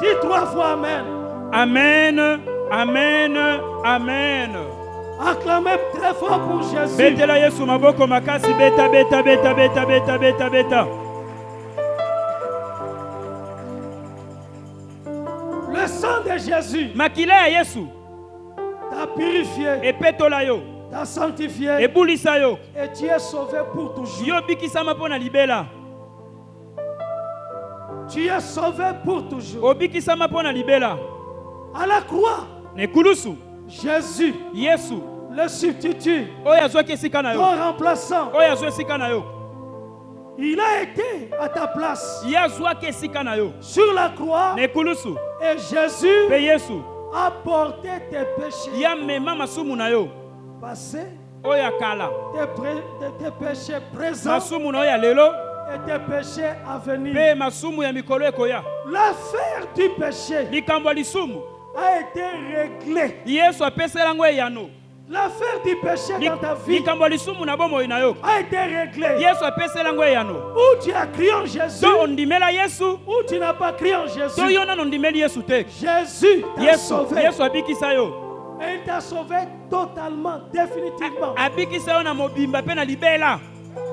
A: Dis 3 fois Amen.
B: Amen, amen, amen.
A: Acclamez très fort pour Jésus.
B: Betela Yesu maboko makasi beta beta beta beta beta beta beta.
A: Le sang de Jésus
B: Makila ya Yesu
A: t'a purifié,
B: epetola yo,
A: t'a sanctifié
B: ebulisa yo.
A: et tu es sauvé pour toujours.
B: Yo bikisama mpo na libela.
A: Tu es sauvé pour toujours.
B: Obikisama mpo na libela.
A: À la croix,
B: Nekulusu
A: Jésus,
B: Yesu
A: le substitut,
B: oyo azwaki esika na
A: ton
B: yo.
A: remplaçant,
B: Oyo azwa esika na yo.
A: il a été à ta place
B: Ye azwaki esika na yo.
A: sur la croix
B: Nekulusu
A: et Jésus
B: mpe Yesu
A: a porté tes péchés
B: ya mema masumu na yo.
A: passés,
B: Oyo ya kala.
A: tes péchés présents
B: Masumu na yo ya lelo
A: et tes péchés à venir.
B: mpe masumu ya mikolo ekoya.
A: L'affaire du péché
B: Likambo ya lisumu
A: a été réglée.
B: Yesu apesela yango eyano.
A: L'affaire du péché dans ta vie
B: Likambo ya lisumu na bomoi na yo.
A: a été réglée.
B: Yesu apesela yango eyano.
A: Ou tu as crié en Jésus,
B: So ondimela Yesu
A: ou tu n'as pas crié en
B: so
A: Jésus.
B: yo nano ondimeli Yesu te.
A: Jésus t'a
B: Yesu
A: sauvé.
B: Yesu abikisa yo.
A: Et il t'a sauvé totalement, définitivement.
B: Abikisa yo na mobimba mpe na libela.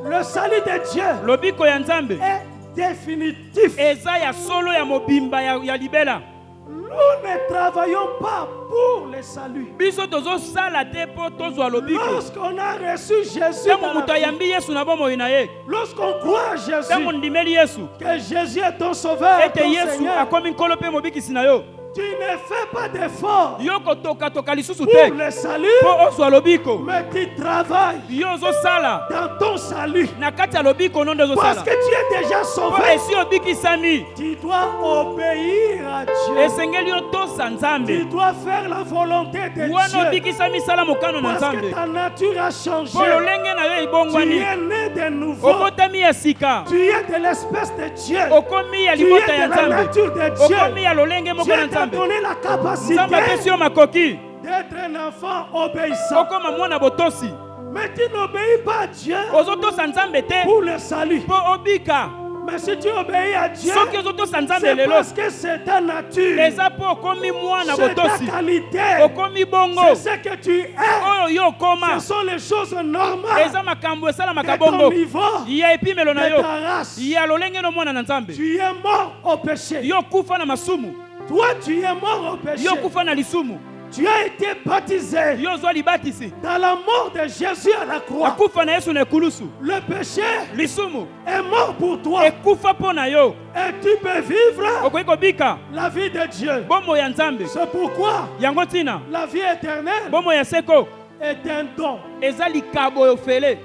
A: Le salut de Dieu
B: Lobiko ya Nzambe
A: est définitif.
B: eza ya solo ya mobimba ya libela.
A: Nous ne travaillons pas pour le salut.
B: Biso tozosala te mpo tozwa lobiko.
A: Lorsqu'on a reçu Jésus,
B: Ntango
A: dans
B: moto
A: la vie,
B: ayambi Yesu na bomoi na ye.
A: lorsqu'on croit à
B: Ntango
A: Jésus,
B: ondimeli Yesu
A: que Jésus est ton sauveur,
B: ete
A: ton
B: Yesu
A: Seigneur,
B: akomi nkolo mpe mobikisi na yo.
A: tu ne fais pas d'effort
B: Yo kotokatoka lisusu te
A: pour le salut,
B: mpo ozwa lobiko.
A: mais tu travailles
B: Yo ozosala
A: dans ton salut.
B: na kati ya lobiko no nde
A: Parce
B: ozosala.
A: que tu es déjà
B: Mpo
A: sauvé,
B: esi obikisami
A: tu dois obéir à Dieu.
B: esengeli yo tosa
A: Tu
B: Nzambe.
A: dois faire la volonté de
B: Wana
A: Dieu.
B: obikisami sala mokano na
A: Parce que
B: Nzambe.
A: ta nature a changé.
B: Mpo lolenge na yo
A: Tu
B: ebongwani.
A: es né de nouveau.
B: Obotami ya sika.
A: Tu es de l'espèce de Dieu.
B: Okomi ya
A: Tu es
B: libota
A: de
B: ya
A: la
B: Nzambe.
A: nature de Dieu.
B: Okomi ya lolenge moko na
A: Dieu t'a
B: Nzambe.
A: donné la capacité
B: Nzambe apesi yo makoki
A: d'être un enfant obéissant.
B: okoma mwana botosi.
A: Mais tu n'obéis pas à Dieu
B: Ozotosa Nzambe te
A: pour le salut.
B: mpo obika.
A: Mais si tu obéis à Dieu,
B: Soki ozotosa Nzambe
A: c'est
B: lelo
A: parce que c'est ta nature.
B: eza mpo okomi mwana
A: C'est ta
B: botosi.
A: qualité.
B: Okomi bongo
A: C'est ce que tu es.
B: oyo yo okoma.
A: Ce sont les choses normales
B: Eza makambo esalamaka
A: de ton
B: bongo
A: niveau,
B: ya epimelo na
A: de
B: yo
A: ta race.
B: ya lolenge no mwana na Nzambe.
A: Tu es mort au péché.
B: Yo kufa na masumu
A: Toi, tu es mort au péché.
B: Yo kufa na lisumu.
A: Tu as été baptisé
B: Yo zo libatisi.
A: dans la mort de Jésus à la croix.
B: Akufa na Yesu na ekulusu.
A: Le péché
B: Lisumu.
A: est mort pour toi.
B: Ekufa po na yo.
A: Et tu peux vivre
B: Okoki kobika.
A: la vie de Dieu.
B: Bombo ya Nzambe.
A: C'est pourquoi
B: Yango tina.
A: la vie éternelle
B: Bombo ya seko.
A: est un don.
B: Eza likabo ofele.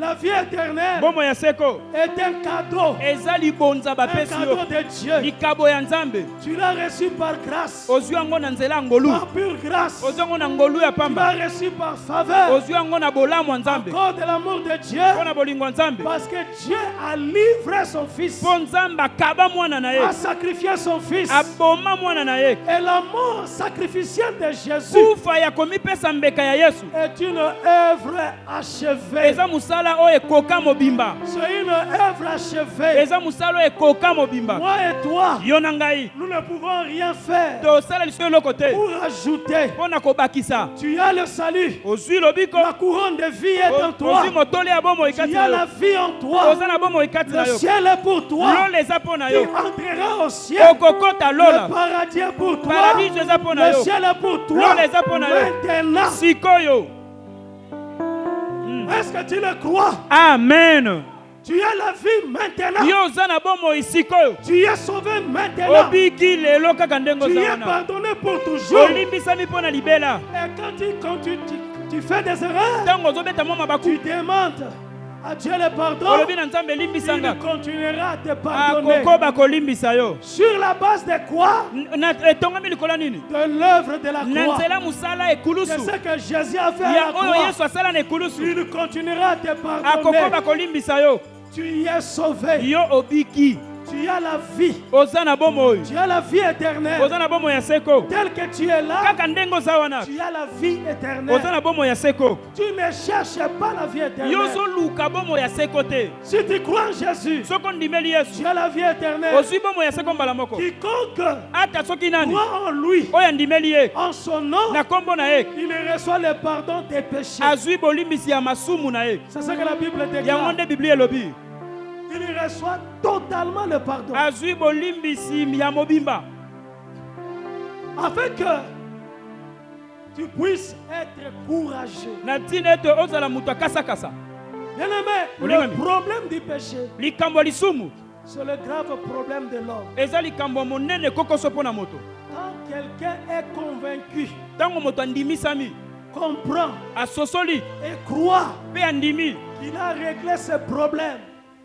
A: La vie éternelle
B: Bombo ya seko.
A: est un cadeau.
B: Eza libonza
A: Un
B: bapesi
A: cadeau
B: yo.
A: de Dieu.
B: Likabo ya Nzambe.
A: Tu l'as reçu par grâce.
B: Ozwi yango na nzela ngolu.
A: Par pure grâce.
B: Ozwi yango na ngolu ya
A: Tu l'as
B: pamba.
A: reçu par faveur.
B: Ozwi yango na bolamu ya Nzambe.
A: Encore de l'amour de Dieu.
B: Mpo na bolingo ya Nzambe.
A: Parce que Dieu a livré son fils.
B: Mpo Nzambe akaba mwana na ye.
A: A sacrifié son fils.
B: Aboma mwana na ye.
A: Et la mort sacrificielle de Jésus
B: Kufa ya komipesa mbeka ya Yesu.
A: est une œuvre achevée.
B: Eza musala oyo ekoka mobimba.
A: C'est une œuvre achevée.
B: Eza musala oyo ekoka mobimba.
A: Moi et toi,
B: Yo na ngai.
A: nous ne pouvons rien faire
B: Tosala liso eloko te.
A: pour ajouter.
B: Mpo na kobakisa.
A: Tu as le salut.
B: Ozwi lobiko.
A: La couronne de vie est en toi.
B: Ozwi motole ya bomoi kati
A: Tu
B: na
A: as
B: yo.
A: la vie en toi.
B: Oza na bomoi kati na
A: Le
B: yo.
A: ciel est pour toi.
B: Lolo eza mpo na
A: Tu
B: yo.
A: entreras au ciel.
B: Okokota
A: Le
B: lola.
A: paradis est pour toi.
B: Paradis eza mpo na
A: Le
B: yo.
A: ciel est pour toi.
B: Lolo eza mpo na yo.
A: Maintenant,
B: Sikoyo.
A: est-ce que tu le crois?
B: Amen.
A: Tu as la vie maintenant.
B: Yo oza na bomoi sikoyo.
A: Tu es sauvé maintenant.
B: Obiki lelo kaka ndenge
A: Tu
B: oza
A: es
B: wana.
A: pardonné pour toujours.
B: Olimbisami mpo na libela.
A: Et quand tu fais des erreurs,
B: Ntango ozobeta mwa mabaku.
A: tu demandes à Dieu le pardon.
B: Olobi na Nzambe elimbisanga.
A: Il continuera à te pardonner.
B: Akokoba kolimbisa yo.
A: Sur la base de quoi?
B: Etongami likolo nini?
A: De l'œuvre de la
B: Na
A: croix.
B: nzela musala
A: C'est
B: ekulusu.
A: ce que Jésus a fait à
B: Ya
A: la
B: oyo
A: croix.
B: Yesu asala na ekulusu.
A: Il continuera à te
B: Akokoba
A: pardonner.
B: kolimbisa yo.
A: Tu es sauvé.
B: Yo obiki.
A: Tu as la vie.
B: Oza na bomoi.
A: Tu as la vie éternelle.
B: Oza na bomoi ya seko.
A: Tel que tu es là,
B: Kaka ndenge oza wana.
A: tu as la vie
B: Oza
A: éternelle.
B: na bomoi ya seko.
A: Tu ne cherches pas la vie
B: Yo
A: éternelle.
B: ozoluka bomoi ya seko te.
A: Si tu crois en Jésus,
B: Soki ondimeli Yesu.
A: tu as la vie éternelle.
B: Ozwi bomoi ya seko mbala moko.
A: Quiconque
B: Ata soki nani.
A: croit en lui,
B: Oyo andimeli ye.
A: en son nom,
B: Na kombo na ye.
A: il reçoit le pardon des péchés.
B: Azwi bolimbisi ya masumu na ye.
A: C'est ce que la Bible
B: Yango
A: déclare.
B: nde Biblia elobi.
A: Il reçoit totalement le pardon.
B: Azwi bolimbisi ya mobimba.
A: Afin que tu puisses être courageux.
B: Na ntina ete ozala moto akasakasa.
A: Bien-aimé,
B: Olingami.
A: le problème du péché,
B: Likambo ya lisumu.
A: c'est le grave problème de l'homme.
B: Eza likambo ya monene kokoso mpo na moto.
A: Quand quelqu'un est convaincu,
B: Ntango moto andimisami.
A: comprend
B: Asosoli.
A: et croit
B: Mpe andimi.
A: qu'il a réglé ses problèmes,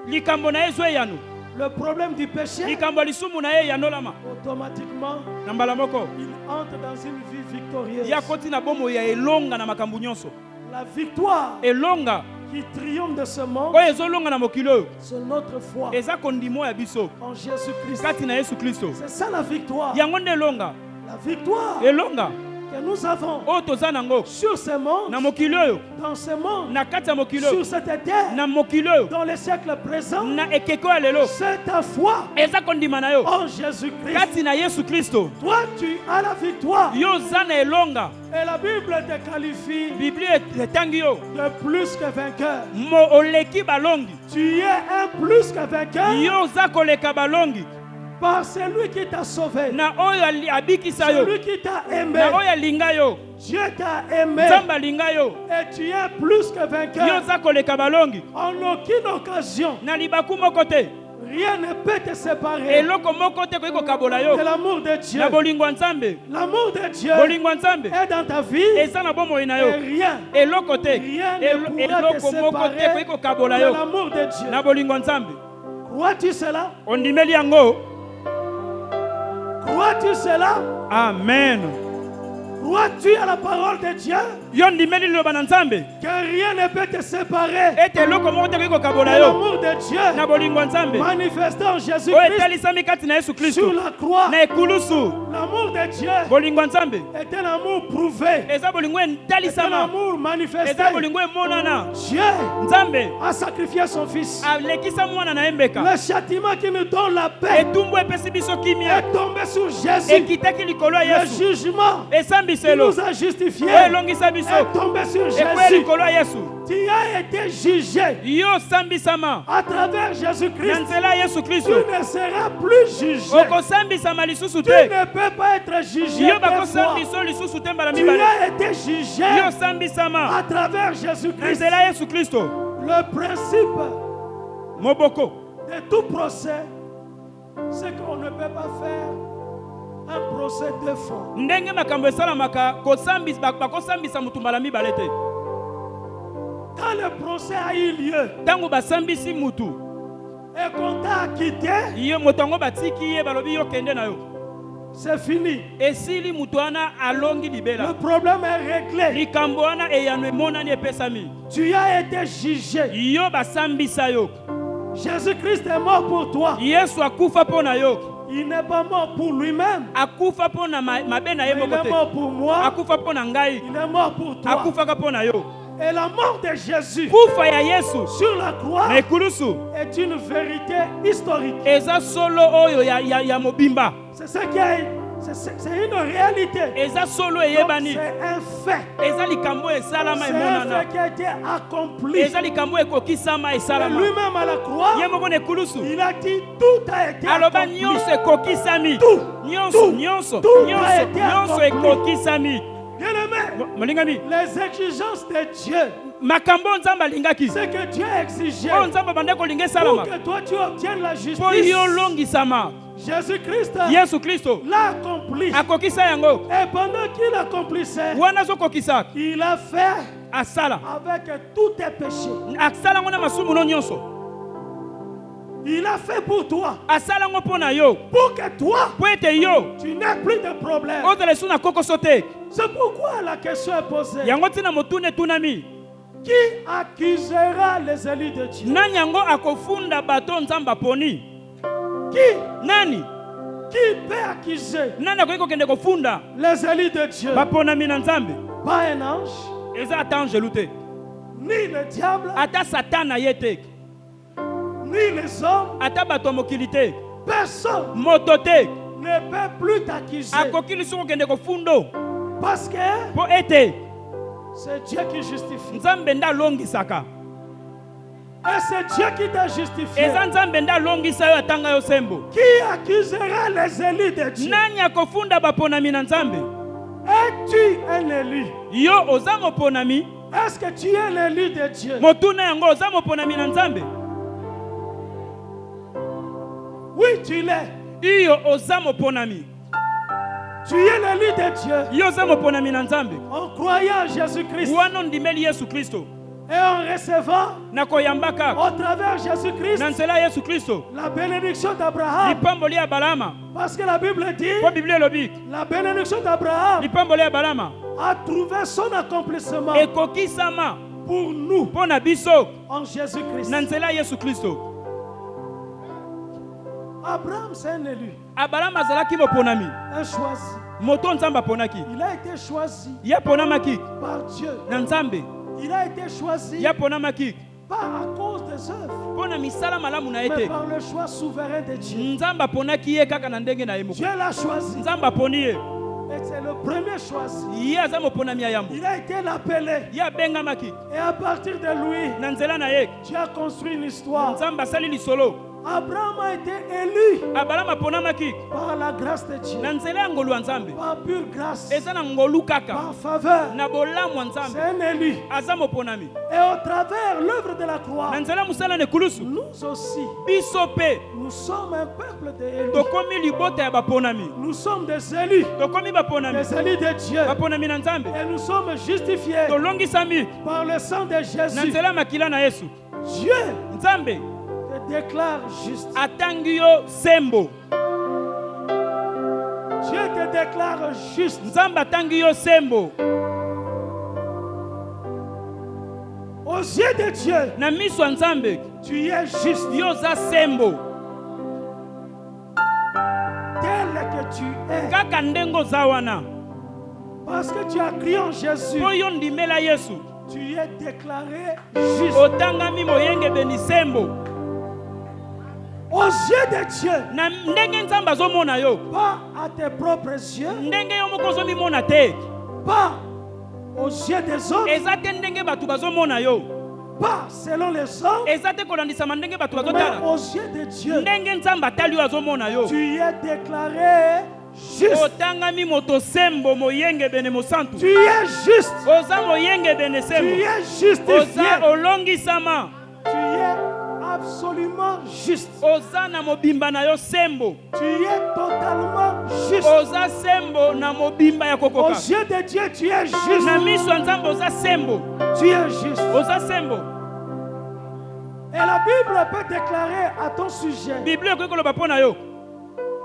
B: Likambo na ye ezwa eyano.
A: le problème du péché,
B: Likambo ya lisumu na ye eyanolama.
A: automatiquement,
B: Na mbala moko.
A: il entre dans une vie victorieuse.
B: Ya koti na bomoi ya elonga na makambo nyonso.
A: La victoire
B: Elonga.
A: qui triomphe de ce monde,
B: Oyo ezolonga na mokili oyo.
A: c'est notre foi
B: Eza kondimo ya biso.
A: en Jésus-Christ.
B: Kati na Yesu Kristo.
A: C'est ça la victoire.
B: Yango nde elonga.
A: La victoire
B: Elonga.
A: que nous avons
B: Oyo toza nango.
A: sur ce monde,
B: Na mokili oyo.
A: dans ce monde,
B: Na kati ya mokili
A: sur
B: oyo.
A: cette terre,
B: Na mokili oyo.
A: dans les siècles présents,
B: Na ekeko ya lelo.
A: c'est ta foi
B: Eza kondima na yo.
A: en Jésus-Christ.
B: Kati na Yesu Kristo.
A: Toi, tu as la victoire.
B: Yo oza na elonga.
A: Et la Bible te qualifie
B: Biblia etangi yo.
A: de plus que vainqueur.
B: Mo oleki balongi.
A: Tu es un plus que vainqueur
B: Yo oza koleka balongi.
A: par celui qui t'a sauvé,
B: Na oyo abikisa yo.
A: celui qui t'a aimé.
B: Na oyo alinga yo.
A: Dieu t'a aimé
B: Nzambe alinga yo.
A: et tu es plus que
B: Yo
A: vainqueur.
B: oza koleka balongi.
A: En aucune occasion,
B: Na libaku moko te.
A: rien ne peut te séparer
B: Eloko moko te koki kokabola yo.
A: de l'amour de Dieu.
B: Na bolingo ya Nzambe.
A: L'amour de Dieu
B: Bolingo ya Nzambe.
A: est dans ta vie
B: Eza na bomoi na
A: et
B: yo.
A: rien,
B: Eloko te.
A: rien ne pourra te
B: Eloko moko te koki
A: séparer
B: kokabola
A: de
B: yo.
A: l'amour de Dieu.
B: Na bolingo ya Nzambe.
A: Crois-tu cela?
B: Ondimeli yango.
A: Crois-tu cela?
B: Amen.
A: Crois-tu à la parole de Dieu?
B: Yo ndimeli liloba na Nzambe.
A: Que rien ne peut te séparer
B: Ete eloko moko te koki
A: de
B: kokabola yo.
A: l'amour de Dieu
B: Na bolingo ya Nzambe.
A: manifesté en
B: Oyo
A: Jésus-Christ
B: etalisami kati na Yesu
A: sur
B: Kristo.
A: la croix.
B: Na ekulusu.
A: L'amour de Dieu
B: Bolingo ya Nzambe.
A: est un amour prouvé,
B: Eza bolingo
A: est un
B: etalisama.
A: amour manifesté.
B: Eza bolingo emonana.
A: Dieu
B: Nzambe
A: a sacrifié son fils.
B: alekisa mwana na ye mbeka.
A: Le châtiment qui nous donne la paix
B: Etumbu epesi biso kimia.
A: est tombé sur Jésus.
B: Ekitaki likolo ya
A: Le
B: Yesu.
A: jugement
B: Esambi
A: nous a justifiés, est tombé sur Jésus. Tu as été jugé à travers Jésus-Christ. Tu ne seras plus jugé. Tu ne peux pas être jugé. Tu as été jugé à travers Jésus-Christ. Le principe de tout procès, c'est qu'on ne peut pas faire un procès deux fois. Quand le procès a eu lieu et qu'on t'a acquitté, c'est fini. Le problème est réglé. Tu as été jugé. Jésus-Christ est mort pour toi. Il n'est pas mort pour lui-même. Il est mort pour moi. Il est mort pour toi. Et la mort de Jésus sur la croix est une vérité historique. C'est une réalité. C'est un fait. C'est un fait qui a été accompli. Et lui-même à la croix, il a dit tout a été accompli. Tout a été accompli. Bien-aimé, les exigences de Dieu, c'est que Dieu a exigé pour que toi tu obtiennes la justice. Jésus-Christ l'a accompli. Et pendant qu'il accomplissait, il a fait avec tous tes péchés. Il a fait pour toi. Pour que toi, tu n'aies plus de problème. C'est pourquoi la question est posée. Qui accusera les élus de Dieu? Qui peut accuser les élus de Dieu? Pas un ange, ni le diable, ni les hommes, personne ne peut plus t'accuser. Parce que c'est Dieu qui justifie. Et c'est Dieu qui t'a justifié. Qui accusera les élus de Dieu? Es-tu un élu? Est-ce que tu es l'élu de Dieu? Oui, tu l'es. Tu es l'élu de Dieu. En croyant en Jésus-Christ et en recevant au travers Jésus-Christ la bénédiction d'Abraham. Parce que la Bible dit la bénédiction d'Abraham a trouvé son accomplissement pour nous en Jésus-Christ. Abraham, c'est un élu. Un choisi. Il a été choisi par Dieu. Il a été choisi pas à cause des œuvres, mais par le choix souverain de Dieu. Dieu l'a choisi. Et c'est le premier choisi. Il a été appelé. Et à partir de lui, Dieu a construit une histoire. Abraham a été élu par la grâce de Dieu, par pure grâce, par faveur. C'est un élu. Et au travers l'œuvre de la croix, nous aussi, nous sommes un peuple d'élus. Nous sommes des élus de Dieu. Et nous sommes justifiés par le sang de Jésus. Dieu te déclare juste. Dieu te déclare juste. Aux yeux de Dieu, tu es juste. Tel que tu es. Parce que tu as crié en Jésus, tu es déclaré juste. Aux yeux de Dieu, pas à tes propres yeux,
C: Pas aux yeux des hommes. Pas selon les hommes. Mais aux yeux de Dieu. Tu es déclaré juste. Tu es juste. Tu es justifié. Tu es absolument juste. Tu es totalement juste. Aux yeux de Dieu, tu es juste. Tu es juste. Et la Bible peut déclarer à ton sujet: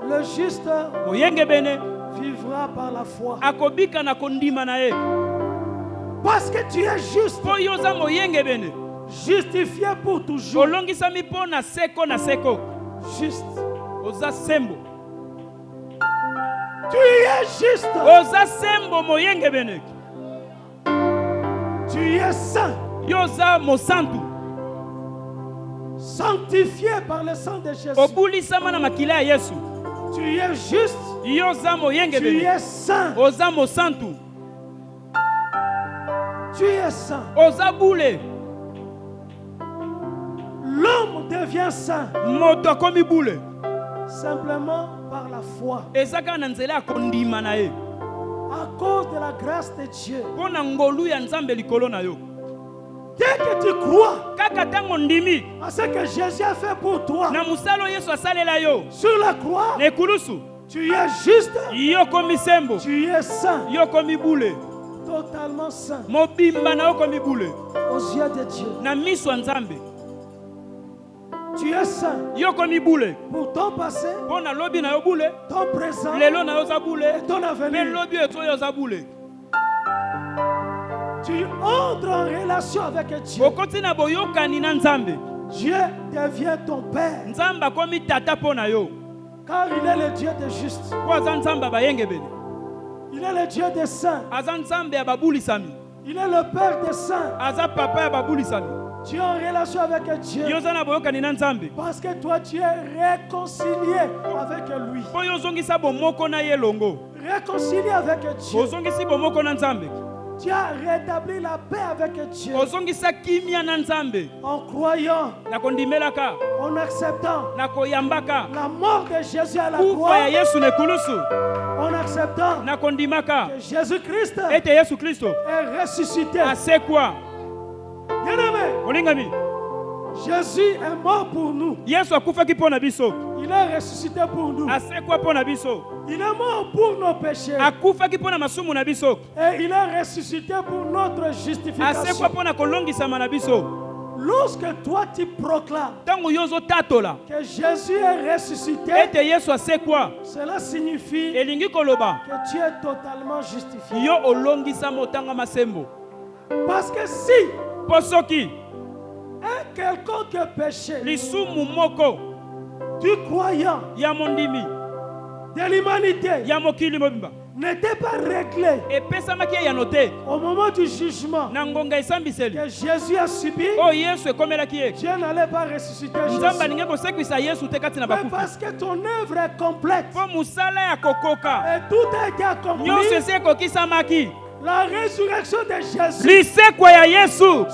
C: le juste vivra par la foi. Parce que tu es juste. Justifié pour toujours. Juste. Tu es juste. Tu es saint. Sanctifié par le sang de Jésus. Tu es juste. Tu es saint. Tu es saint. L'homme devient saint simplement par la foi. À cause de la grâce de Dieu. Dès que tu crois à ce que Jésus a fait pour toi sur la croix, tu es juste. Tu es saint. Totalement saint. Aux yeux de Dieu. Tu es saint. Pour ton passé, ton présent et ton avenir. Tu entres en relation avec Dieu. Dieu devient ton Père. Car il est le Dieu des justes. Il est le Dieu des saints. Il est le Père des saints. Tu es en relation avec Dieu. Parce que toi, tu es réconcilié avec lui. Réconcilié avec Dieu. Tu as rétabli la paix avec Dieu. En croyant, en acceptant la mort de Jésus à la croix, en acceptant que Jésus-Christ est ressuscité. Bien-aimé, Jésus est mort pour nous. Il est ressuscité pour nous. Il est mort pour nos péchés. Et il est ressuscité pour notre justification. Lorsque toi tu proclames que Jésus est ressuscité, cela signifie que tu es totalement justifié. Parce que si un quelconque péché du croyant de l'humanité n'était pas réglé au moment du jugement que Jésus a subi, Dieu n'allait pas ressusciter Jésus. Mais parce que ton œuvre est complète et tout a été accompli, la résurrection de Jésus,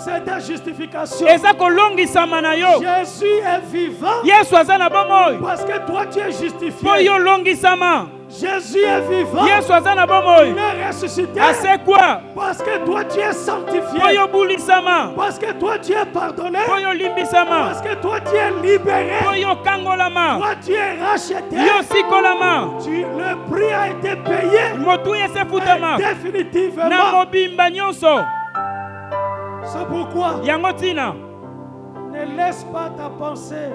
C: c'est ta justification. Jésus est vivant parce que toi tu es justifié. Jésus est vivant. Il est ressuscité parce que toi tu es sanctifié. Parce que toi tu es pardonné. Parce que toi tu es libéré. Toi tu es racheté. Le prix a été payé définitivement. C'est pourquoi ne laisse pas ta pensée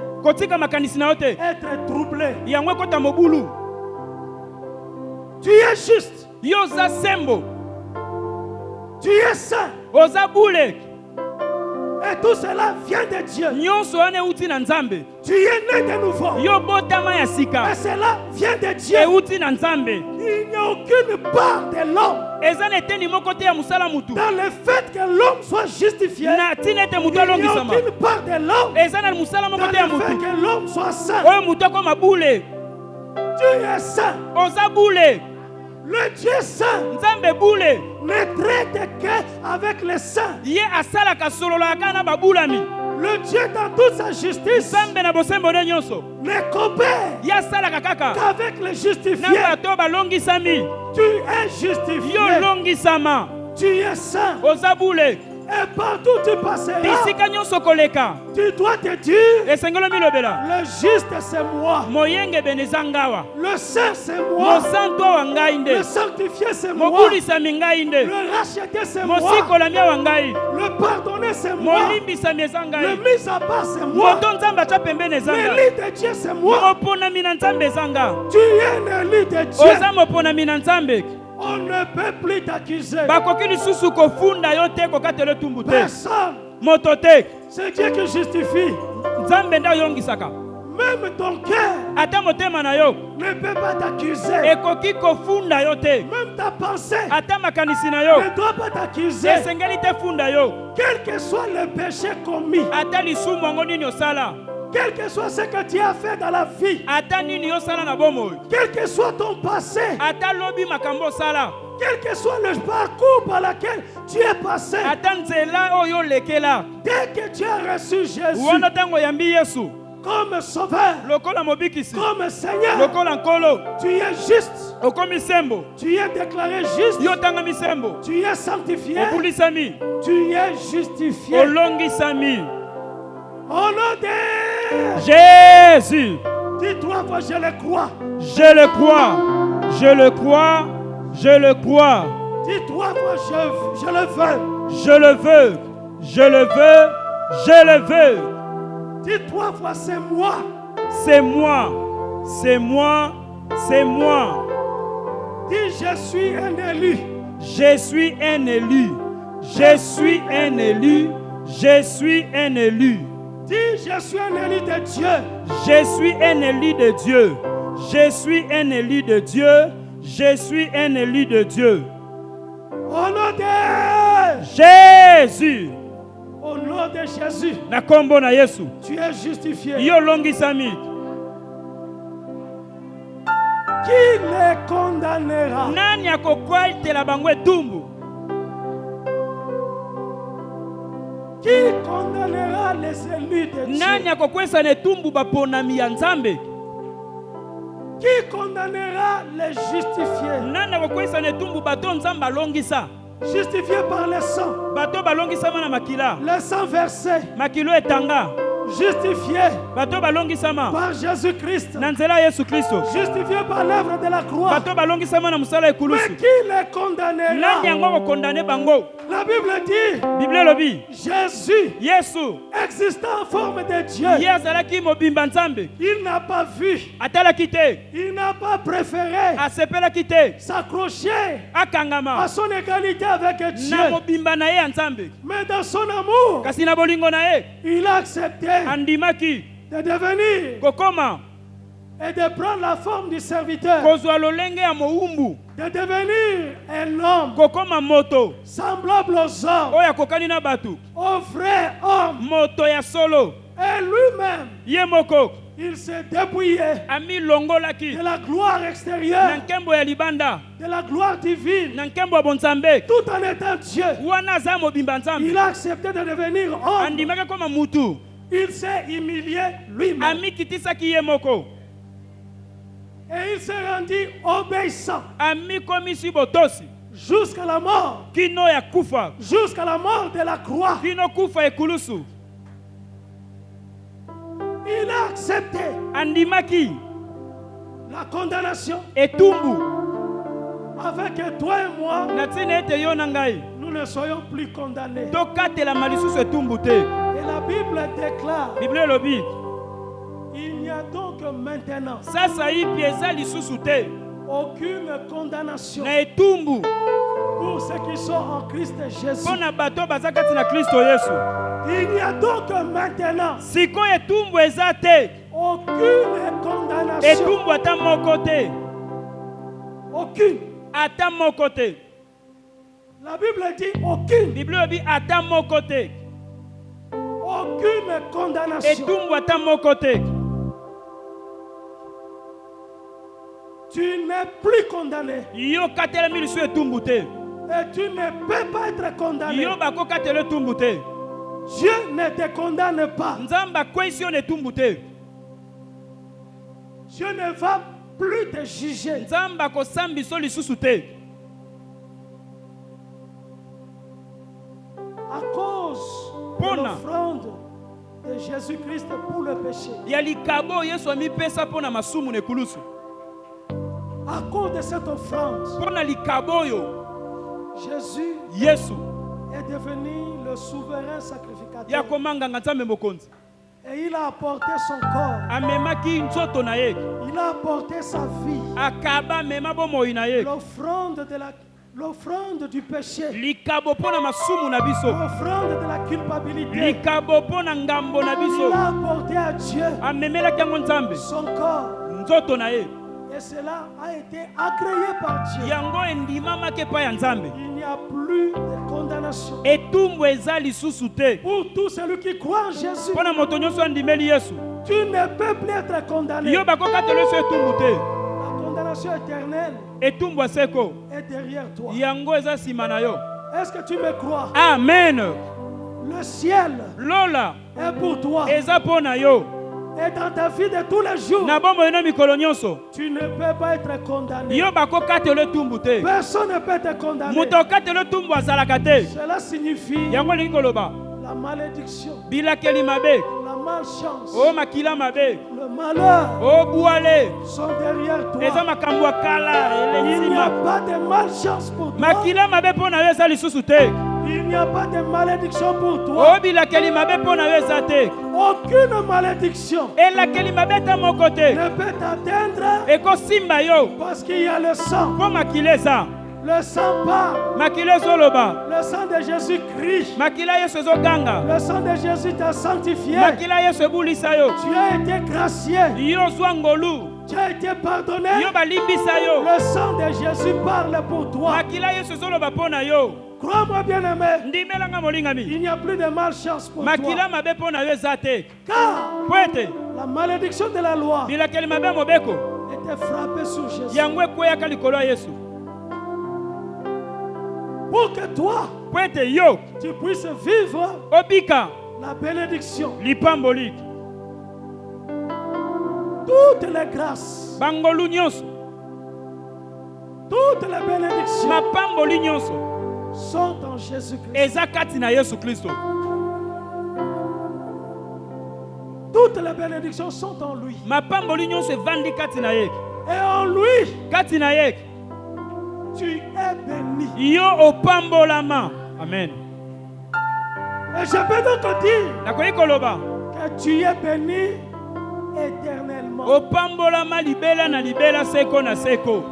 C: être troublée. Tu es juste. Tu es saint. Et tout cela vient de Dieu. Tu es né de nouveau. Et cela vient de Dieu. Il n'y a aucune part de l'homme dans le fait que l'homme soit justifié. Il n'y a aucune part de l'homme dans le fait que l'homme soit saint. Tu es saint. Le Dieu saint
A: Nzambe bule
C: ne traite qu'avec les saints.
A: Ye asala kasolola kana babulami.
C: Le Dieu dans toute sa justice
A: Nzambe na bosembo ne nyonso.
C: ne coopère
A: Ye asala kaka
C: qu'avec les justifiés.
A: na bato balongisami.
C: Tu es justifié.
A: Yo longisama.
C: Tu es saint.
A: Ozabule.
C: Et partout tu passeras,
A: Bisika nyonso koleka.
C: tu dois te dire,
A: Esengelo milobela.
C: le juste c'est moi.
A: Moyenge benezangawa.
C: Le saint c'est moi.
A: Mosanto wangai nde.
C: Le sanctifié c'est moi.
A: Mobulisami ngai nde.
C: Le racheté c'est moi.
A: Mosikola mia wangai.
C: Le pardonné c'est moi.
A: Molimbisami ezangai.
C: Le mis à part c'est moi.
A: Moto nzambe acha pembeni ezanga.
C: L'élu de Dieu c'est moi.
A: Moponami na nzambe ezanga.
C: Tu es l'élu de Dieu.
A: Oza moponami na nzambe.
C: On ne peut plus t'accuser.
A: Bakoki lisusu kofunda yo te kokatela etumbu te.
C: Personne.
A: Moto te.
C: C'est Dieu qui justifie.
A: Nzambe nde oyongisaka.
C: Même ton cœur
A: Ata motema na yo
C: ne peut pas t'accuser.
A: ekoki kofunda yo te.
C: Même ta pensée
A: Ata makanisi na yo
C: ne doit pas t'accuser.
A: esengeli te funda yo.
C: Quel que soit le péché commis,
A: Ata lisumu yango nini osala.
C: quel que soit ce que tu as fait dans la vie,
A: Ata nini osala na bomoi.
C: quel que soit ton passé,
A: Ata lobi makambo osala.
C: quel que soit le parcours par lequel tu es passé,
A: Ata nzela oyo olekela.
C: dès que tu as reçu Jésus
A: Wana ntango oyambi Yesu
C: comme sauveur,
A: lokola mobikisi,
C: comme Seigneur,
A: lokola nkolo,
C: tu es juste,
A: okomi sembo.
C: tu es déclaré juste,
A: Yo tangami sembo.
C: tu es sanctifié,
A: Obulisami.
C: tu es justifié.
A: Olongisami.
C: Au nom de
A: Jésus.
C: dis-toi que je le crois.
A: Je le crois. Je le crois. Je le crois.
C: Dis-toi que je le veux.
A: Je le veux. Je le veux. Je le veux.
C: Dis-toi que c'est moi.
A: C'est moi. C'est moi. C'est moi.
C: Dis je suis un élu.
A: Je suis un élu. Je suis un élu. Je suis un élu.
C: Dis je suis un élu de Dieu.
A: Je suis un élu de Dieu. Je suis un élu de Dieu. Je suis un élu de Dieu.
C: Au nom de
A: Jésus.
C: Au nom de Jésus.
A: Na kombo na Yesu.
C: Tu es justifié.
A: Yo longisami.
C: Qui les condamnera?
A: Nani akokwaitela bango etumbu?
C: Qui condamnera les élus de Dieu?
A: Nani akokwesa na etumbu baponami ya Nzambe?
C: Qui condamnera les justifiés?
A: Nani akokwesa na etumbu bato Nzambe alongisa?
C: Justifiés par le sang.
A: Bato balongisama na makila.
C: Le sang versé.
A: Makilo etanga.
C: Justifiés
A: Bato balongisama
C: par Jésus-Christ.
A: na nzela Yesu Kristo.
C: Justifiés par l'œuvre de la croix.
A: Bato balongisama na musala
C: Mais
A: ekulusu.
C: qui les condamnera?
A: Nani yango kokondane bango?
C: La Bible dit
A: Bible lobi.
C: Jésus,
A: Yesu
C: existant en forme de Dieu,
A: ye azalaki mobimba Nzambe.
C: il n'a pas vu,
A: Atalaki te.
C: il n'a pas préféré
A: Asepelaki te.
C: s'accrocher
A: Akangama
C: à son égalité avec Dieu.
A: na mobimba na ye ya Nzambe.
C: Mais dans son amour,
A: Kasi na bolingo na ye
C: il a accepté
A: andimaki
C: de devenir
A: kokoma
C: et de prendre la forme du serviteur,
A: kozwa lolenge ya mowumbu,
C: de devenir un homme
A: kokoma moto
C: semblable aux hommes,
A: oyo akokani na bato,
C: au vrai homme.
A: moto ya solo.
C: Et lui-même,
A: Ye moko
C: il s'est dépouillé
A: amilongolaki
C: de la gloire
A: na
C: extérieure,
A: nkembo ya libanda,
C: de la gloire divine,
A: na nkembo ya bonzambe,
C: tout en étant Dieu.
A: wana aza mobimba Nzambe.
C: Il a accepté de devenir homme.
A: Andimaki koma mutu,
C: Il s'est humilié lui-même.
A: amikitisaki ye moko,
C: Et il s'est rendu obéissant
A: amikomisi botosi
C: jusqu'à la mort.
A: kino ya kufa,
C: Jusqu'à la mort de la croix.
A: kino kufa ekulusu.
C: Il a accepté
A: Andimaki
C: la condamnation
A: etumbu
C: afin que toi et moi,
A: na ntina ete yo na ngai
C: nous ne soyons plus condamnés.
A: tokatelama lisusu etumbu te.
C: Et la Bible déclare,
A: Bible elobi
C: il n'y a donc maintenant
A: sasa hivi eza lisusu te
C: aucune condamnation
A: na etumbu
C: pour ceux qui sont en Christ Jésus.
A: mpo na bato baza kati na Kristo Yesu.
C: Il n'y a donc maintenant
A: Sikoyo etumbu eza te,
C: aucune condamnation.
A: etumbu ata moko te,
C: Aucune.
A: ata moko te.
C: La Bible dit aucune.
A: Bible elobi ata moko te,
C: Aucune condamnation.
A: etumbu ata moko te.
C: Tu n'es plus condamné.
A: Yo katelemi lisu etumbu te.
C: Et tu ne peux pas être condamné.
A: Yo bako katele etumbu te.
C: Dieu ne te condamne pas.
A: Nzamba kwesi yo netumbu te.
C: Dieu ne va plus te juger.
A: Nzamba ko sambiso lisusu te.
C: À cause de l'offrande de Jésus-Christ pour le péché.
A: Ya likabo Yesu amipesa pona masumu nekulusu.
C: À cause de cette offrande,
A: pona likabo yo,
C: Jésus
A: Yesu
C: est devenu le souverain sacrificateur.
A: Ya komanga nzambe mokonzi.
C: Et il a apporté son corps.
A: Amemaki nzoto na ye.
C: Il a apporté sa vie.
A: Akaba mema bomoi na ye.
C: L'offrande du péché.
A: Likabo pona masumu na biso.
C: L'offrande de la culpabilité.
A: Likabo pona ngambo na biso.
C: Il a apporté à Dieu
A: amemela kango nzambe
C: son corps.
A: Nzoto na ye.
C: Et cela a été agréé par Dieu.
A: Yango endimama ke pa ya nzambe.
C: Il n'y a plus de condamnation.
A: Etumbu eza lisusu te.
C: Pour tout celui qui croit en Jésus.
A: Pona moto nyonso andimeli Yesu.
C: Tu ne peux plus être condamné.
A: Yo bako katelo so etumbu te.
C: La condamnation éternelle
A: etumbu aseko
C: est derrière toi.
A: Yango eza sima na yo.
C: Est-ce que tu me crois?
A: Amen.
C: Le ciel
A: lola
C: est pour toi.
A: Eza pona yo.
C: Et dans ta vie de tous les jours,
A: na bombo eno mikolo nyonso,
C: tu ne peux pas être condamné.
A: Yo bako katelo etumbu te.
C: Personne ne peut te condamner.
A: Moto katelo etumbu azalaka te.
C: Cela signifie
A: yango lingi koloba
C: la malédiction,
A: bilakeli mabe,
C: la malchance,
A: o makila mabe,
C: le malheur,
A: o buale
C: sont derrière toi.
A: eza makambo akala
C: Il n'y a
A: elenzima.
C: pas de malchance pour toi.
A: Makila mabe pona yo eza lisusu te.
C: Il n'y a pas de malédiction pour toi.
A: O bilakeli mabe pona yo eza te.
C: Aucune malédiction
A: elakeli mabe ta moko te
C: ne peut t'atteindre
A: ekosimba yo
C: parce qu'il y a le sang.
A: po makila eza.
C: Le sang parle.
A: Makila ezoloba.
C: Le sang de Jésus-Christ.
A: Makila yesu ezoganga.
C: Le sang de Jésus t'a sanctifié.
A: Makila yesu ebulisa yo.
C: Tu as été gracié.
A: Yo zwa ngolu.
C: Tu as été pardonné.
A: Yo balimbisa yo.
C: Le sang de Jésus parle pour toi.
A: Makila yesu ezoloba pona yo.
C: Crois-moi bien-aimé.
A: Ndimelanga molingami.
C: Il n'y a plus de malchance pour toi.
A: Makila mabe pona yo eza te.
C: Car
A: Poete.
C: la malédiction de la loi
A: Bilakeli mabe mobeko.
C: était frappée sur Jésus.
A: Yango ekweyaka likolo ya Yesu.
C: Pour que toi,
A: Poete yo.
C: tu puisses vivre
A: Obika.
C: la bénédiction.
A: Lipamboli.
C: Toutes les grâces.
A: Bangolu nyonso.
C: Toutes les bénédictions
A: Mapamboli nyonso.
C: sont en Jésus-Christ.
A: Eza kati na Yesu Kristo.
C: Toutes les bénédictions sont en lui.
A: Mapamboli nyonso evandi kati na ye.
C: Et en lui,
A: Kati na ye.
C: tu es béni.
A: Yo opambolama. Amen.
C: Et je peux donc te dire
A: Nakoyi koloba.
C: que tu es béni éternellement.
A: Opambolama libela na libela seko na seko.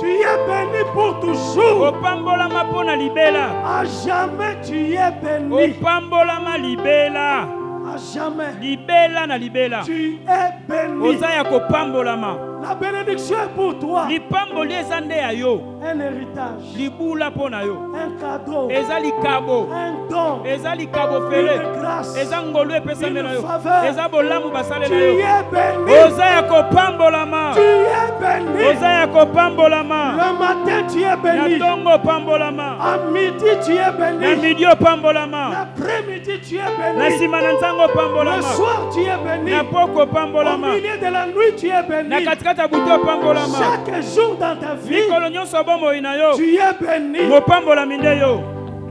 C: Tu es béni pour toujours.
A: Opambolama pona libela.
C: À jamais tu es béni.
A: Opambolama libela.
C: À jamais.
A: Libela na libela.
C: Tu es béni.
A: Ozaya kopambolama.
C: La bénédiction est pour toi.
A: Lipamboli eza nde ya yo.
C: Un héritage.
A: Libula pona yo.
C: Un cadeau.
A: Eza likabo.
C: Un don.
A: Eza likabo fele.
C: Une grâce.
A: Eza ngolu epesambe na yo.
C: Une faveur.
A: Eza bolamu basale
C: Tu
A: na yo.
C: es béni.
A: Ozaya kopambolama.
C: Tu es béni.
A: Ozaya kopambolama.
C: Le matin tu es
A: Na
C: béni.
A: tongo pambolama.
C: À midi tu es
A: Na
C: béni.
A: midi opambolama.
C: L'après-midi tu es
A: Na
C: béni.
A: sima na ntango
C: Le
A: opambolama.
C: soir tu es béni.
A: Na poko
C: Au
A: opambolama.
C: milieu de la nuit tu es
A: Na
C: béni.
A: katikati ya butu opambolama.
C: Chaque jour dans ta vie
A: Mikolo nyonso bomoi na yo.
C: tu es béni.
A: Mopambolami nde yo.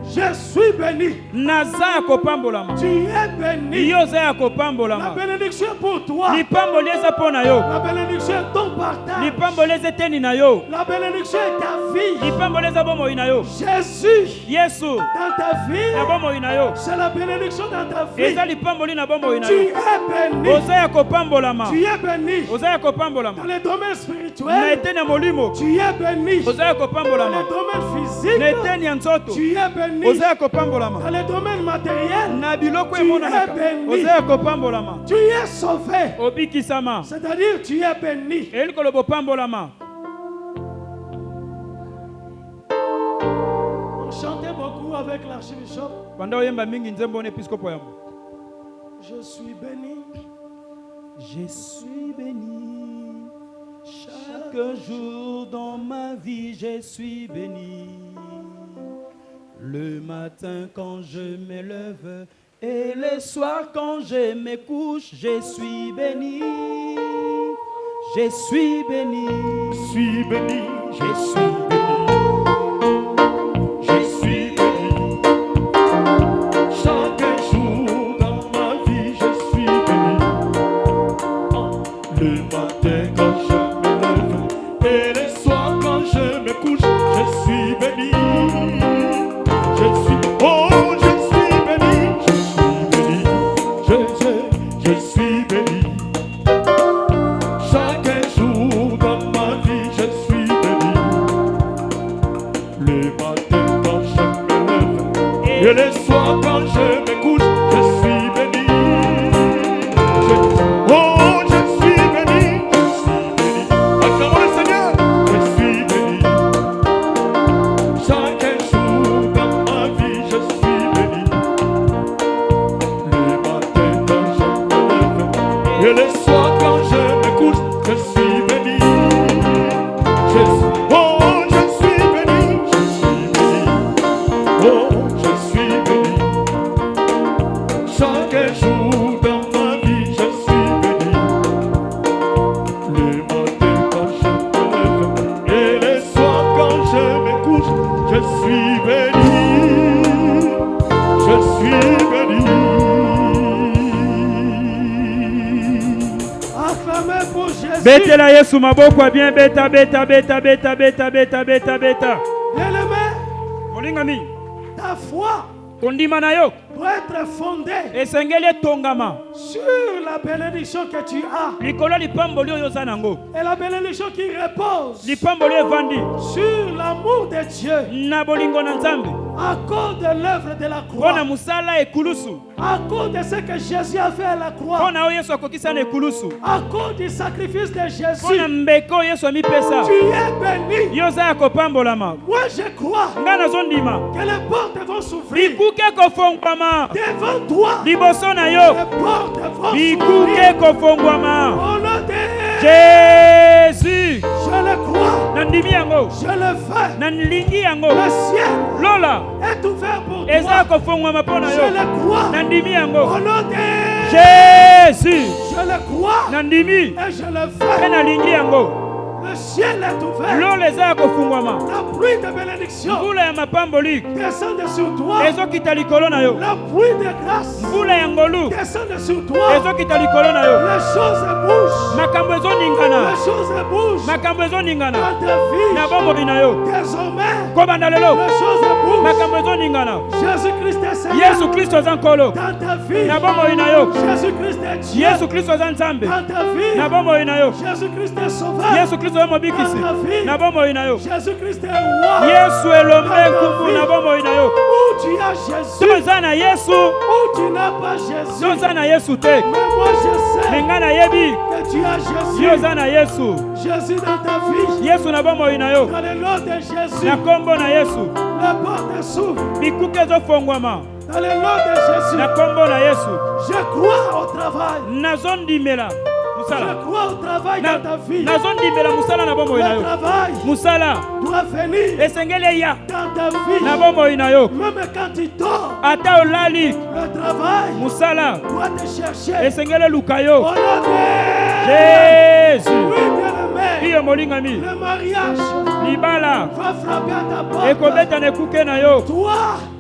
C: Je suis béni.
A: Naza ya kopambolama.
C: Tu es béni.
A: Yo oza ya
C: La
A: kopambolama.
C: bénédiction est pour toi.
A: Lipamboli eza mpo na yo.
C: La bénédiction est ton partage.
A: Lipamboli eza eteni na yo.
C: La bénédiction est ta vie.
A: Lipamboli eza bomoi na yo.
C: Jésus
A: Yesu
C: dans ta
A: na
C: vie,
A: bomoi na yo.
C: c'est la bénédiction dans ta vie.
A: Eza lipamboli na bomoi na
C: Tu
A: yo.
C: es béni.
A: Oza ya kopambolama.
C: Tu es béni.
A: Oza ya
C: Dans
A: kopambolama.
C: le domaine
A: Na
C: spirituel,
A: eteni ya molimo.
C: tu es béni.
A: Oza ya
C: Dans
A: kopambolama.
C: le domaine
A: Na
C: physique,
A: eteni ya nzoto.
C: tu es béni.
A: Oza ya kopambolama.
C: Dans le domaine matériel,
A: Na biloko
C: Tu
A: emonanaka.
C: es béni.
A: Oza ya kopambolama.
C: tu es sauvé.
A: Obikisama.
C: C'est-à-dire, tu es béni.
A: Eli koloba opambolama.
C: On chantait beaucoup avec l'archibishop.
A: Banda oyemba mingi nzembo na episkopo yambo.
C: Je suis béni.
A: Je suis béni.
C: Chaque
A: Chaque jour dans ma vie, je suis béni. Le matin quand je me lève et le soir quand je me couche, je suis béni. Je suis béni.
B: Je suis béni.
A: Je suis béni.
B: Je suis béni. Chaque jour dans ma vie, je suis béni. Le matin quand je me lève et le soir quand je me couche, je suis béni. Je suis, oh, je suis béni. Je suis béni. Chaque jour dans ma vie, je suis béni. Le matin quand je me lève et le soir quand je me couche, je suis béni. Oh, je suis béni. Acclamons le Seigneur. Je suis béni. Chaque jour dans ma vie, je suis béni. Le matin quand je me lève et le soir quand je me couche, je suis béni. Oh, je suis béni. Oh, je suis béni. Chaque jour dans ma vie, je suis béni. Le matin quand je me lève et le soir quand je me couche, je suis béni. Je suis béni.
C: Acclamez pour Jésus.
A: Betela Yesu maboko bien beta beta beta beta beta beta beta beta.
C: Bien-aimé,
A: Molingami,
C: ta foi
A: kondima na yo
C: doit être fondée
A: esengeli tongama
C: sur la bénédiction que tu as.
A: likolo lipamboli oyo oza nango.
C: Et la bénédiction qui repose
A: Lipamboli evandi
C: sur l'amour de Dieu
A: na bolingo na Nzambe
C: à cause de l'œuvre de la
A: mpona
C: croix,
A: musala ekulusu,
C: à cause de ce que Jésus a fait à la croix,
A: mpona oyo Yesu akokisa na ekulusu,
C: à cause du sacrifice de Jésus.
A: mpona mbeko oyo Yesu amipesa.
C: Tu es béni.
A: Yo oza ya kopambolama.
C: Moi je crois
A: Nga nazondima
C: que les portes vont s'ouvrir
A: bikuke kofongwama
C: devant toi.
A: liboso na
C: Les
A: yo,
C: portes vont
A: bikuke
C: s'ouvrir.
A: kofongwama.
C: Au nom de
A: Jésus,
C: je le crois,
A: nandimi yango,
C: je le fais.
A: nalingi yango.
C: Le ciel
A: Lola
C: est ouvert pour
A: eza
C: toi.
A: kofongwama mpona
C: Je
A: yo,
C: le crois.
A: nandimi
C: Au
A: yango.
C: nom de
A: Jésus,
C: je le crois
A: nandimi
C: et je le
A: mpe
C: fais.
A: nalingi yango.
C: Le ciel est ouvert.
A: Lola eza ya kofungwama,
C: La pluie de bénédiction
A: mvula ya mapamboli
C: descend sur toi.
A: ezokita likolo na yo,
C: La pluie de grâce
A: mvula ya ngolu
C: descend sur toi.
A: ezokita likolo na yo,
C: Les choses bougent.
A: makambo ezoningana,
C: Les choses bougent
A: makambo ezoningana
C: dans ta vie.
A: na bomoi na yo.
C: Désormais,
A: Kobanda lelo
C: les choses bougent.
A: makambo ezoningana.
C: Jésus-Christ est Seigneur
A: Yesu Kristo aza nkolo
C: dans ta vie.
A: na bomoi na yo.
C: Jésus-Christ est Dieu
A: Yesu Kristo aza Nzambe
C: dans ta vie.
A: na bomoi na yo.
C: Jésus-Christ est sauveur
A: Yesu Kristo aza mobikisi na bomoi na yo.
C: Jésus-Christ est roi.
A: Yesu elombe nkumu na bomoi na yo.
C: Où tu as Jésus,
A: Toza na Yesu,
C: où tu n'as pas Jésus.
A: toza na Yesu te.
C: Mais moi je sais
A: Me nga nayebi
C: que tu as Jésus.
A: yo oza na Yesu.
C: Jésus dans ta vie.
A: Yesu na bomoi na yo.
C: Dans le nom de Jésus,
A: Na kombo na Yesu
C: la porte s'ouvre.
A: bikuke ezofongwama.
C: Dans le nom de Jésus,
A: Na kombo na Yesu
C: je crois au travail.
A: nazondimela
C: Je
A: musala.
C: crois au travail dans ta vie.
A: Nazondimela musala na bomoi na
C: Le
A: yo.
C: travail
A: Musala
C: doit venir
A: esengeli eya
C: dans ta vie.
A: na bomoi na yo.
C: Même quand tu dors,
A: Ata olali
C: le travail
A: musala
C: doit te chercher.
A: esengeli eluka
C: Au
A: yo.
C: nom de
A: Jésus
C: oui, bien-aimé,
A: iyo molingami
C: le mariage
A: libala
C: va frapper à ta porte.
A: ekobeta na ekuke na yo.
C: Toi,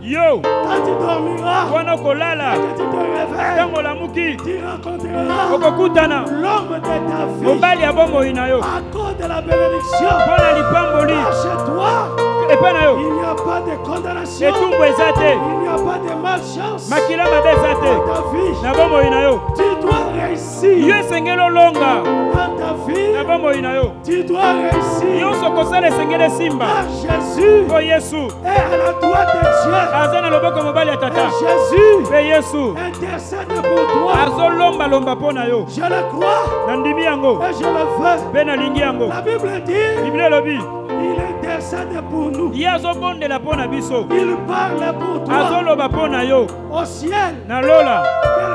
A: Yo
C: quand tu dormiras,
A: wana kolala
C: que tu te réveilles,
A: ntango olamuki
C: tu rencontreras
A: okokutana
C: l'homme de ta vie.
A: mobali ya bomoi na yo
C: À cause de la bénédiction,
A: mpona lipamboli
C: chez toi,
A: epai na yo.
C: il n'y a pas de condamnation.
A: Etumbu eza te,
C: Il n'y a pas de malchance
A: makila mabe eza te
C: dans ta vie.
A: na bomoi na yo.
C: Tu dois réussir
A: Yo esengeli olonga
C: dans ta vie.
A: na bomoi na yo.
C: Tu dois réussir
A: Nyonso kosala esengeli esimba
C: par Jésus
A: mpo Yesu
C: et à la droite de Dieu.
A: aza na loboko mobali ya
C: Et
A: tata
C: Jésus
A: mpe Yesu
C: intercède pour toi.
A: azolombalomba mpo na yo.
C: Je le crois
A: Nandimi yango
C: et je le veux.
A: mpe nalingi yango.
C: La Bible dit,
A: Biblia elobi
C: il intercède pour nous.
A: ye azobondela mpo na biso,
C: Il parle pour toi.
A: azoloba mpo na yo.
C: Au ciel,
A: na lola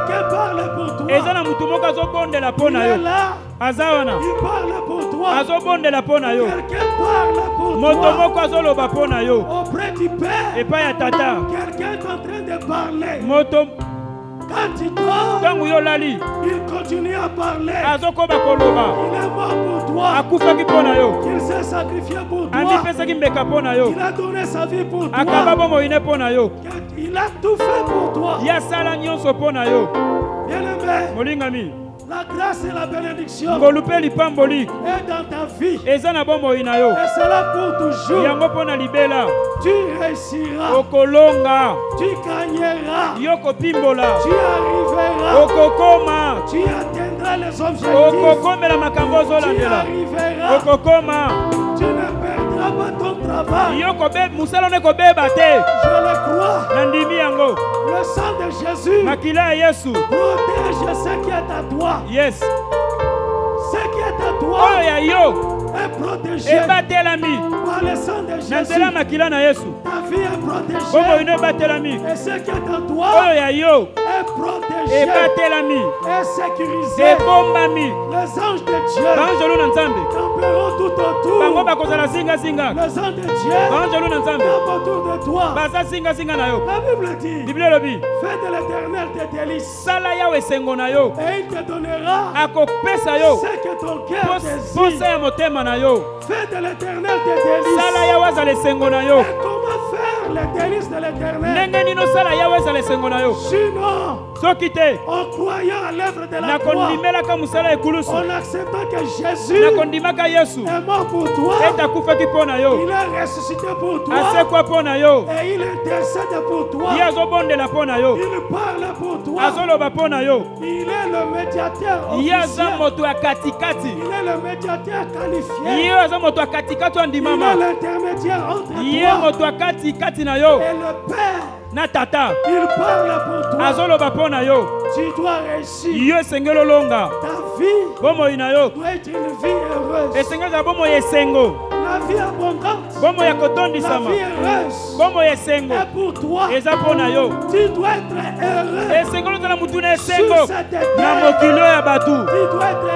C: quelqu'un parle parle pour toi.
A: eza na mutu moko azobondela mpo na
C: Il
A: yo
C: est là.
A: aza wana
C: Il parle pour toi.
A: azobondela mpo na yo
C: Quelqu'un parle pour
A: moto
C: toi.
A: moko azoloba mpo na yo
C: Auprès du Père.
A: epai ya tata
C: Quelqu'un est en train de parler.
A: moto
C: Quand tu dors,
A: ntango yo olali
C: il continue à parler.
A: azokoba koloba
C: Il est mort pour toi.
A: akufaki mpo na yo
C: Il s'est sacrifié pour toi.
A: amipesaki mbeka mpo na yo
C: Il a donné sa vie pour
A: akaba
C: toi.
A: bomoi ne mpo na yo
C: Il a tout fait pour toi.
A: ye asala nyonso mpo na yo
C: Bien-aimé,
A: molingami
C: la grâce et la bénédiction
A: ngolu mpe lipamboli
C: est dans ta vie.
A: eza na bomoi na yo
C: Et c'est là pour toujours.
A: yango mpo na libela
C: Tu réussiras.
A: okolonga
C: Tu gagneras.
A: yo kopimbola
C: Tu arriveras.
A: okokoma
C: Tu atteindras les objectifs.
A: okokomela makambo
C: Tu
A: ozolandela
C: arriveras.
A: okokoma
C: Tu ne perdras pas ton travail.
A: yo mosala one kobeba te
C: Je le crois.
A: na ndimi yango
C: Le sang de Jésus
A: makila ya yesu
C: protège ce qui est à toi.
A: yes
C: Ce qui est à toi
A: oyo ya yo
C: est protégé
A: ebatelami
C: par le sang de
A: na
C: Jésus.
A: nzela makila na yesu
C: Ta vie est protégée.
A: bomoi no ebatelami
C: Et ce qui est en toi
A: oyo ya yo
C: est protégé
A: ebatelami
C: et sécurisé.
A: ebombami
C: Les anges de Dieu
A: baanjelu na nzambe
C: camperont tout autour.
A: bango bakozala zingazinga
C: Les anges de Dieu
A: baanjelu na nzambe
C: campent autour de toi.
A: baza zingazinga na yo
C: La Bible dit,
A: biblia elobi
C: fais de l'éternel tes délices
A: sala yawe esengo na yo
C: et il te donnera
A: akopesa yo
C: ce que ton cœur
A: posa
C: désire.
A: ya motema na yo
C: Fais de l'éternel tes délices.
A: sala yawe azala esengo na yo
C: Et comment faire les délices de l'éternel?
A: ndenge nino sala yawe ezala esengo na yo
C: Sinon,
A: soki te
C: en croyant à l'œuvre de la croix,
A: nakondimelaka mosala ya ekulusu
C: en acceptant que Jésus
A: nakondimaka yesu
C: est mort pour toi,
A: ete akufaki mpo na yo
C: il est ressuscité pour toi
A: asekwa mpo na yo
C: et il intercède pour toi.
A: ye azobondela mpo na yo
C: Il parle pour toi.
A: azoloba mpo na yo
C: Il est le médiateur
A: ye aza
C: officiel.
A: moto ya katikati
C: Il est le médiateur qualifié.
A: ye aza moto ya katikati oyo
C: Il est
A: andimama
C: l'intermédiaire entre
A: ye
C: toi
A: moto ya katikati na yo
C: et le Père.
A: na tata
C: Il parle pour toi.
A: azoloba mpo na yo
C: Tu dois réussir.
A: yo esengeli olonga
C: Ta vie
A: bomoi na yo
C: doit être une vie heureuse.
A: esengeli ezala bomoi ya esengo
C: La vie abondante.
A: bomoi ya
C: La
A: kotondisama
C: vie heureuse
A: bomoi ya esengo
C: est pour toi.
A: eza mpo na yo
C: Tu dois être heureux.
A: esengeli ozala mutu na
C: Sur
A: esengo
C: cette
A: na
C: terre,
A: mokili oyo ya batu
C: tu dois être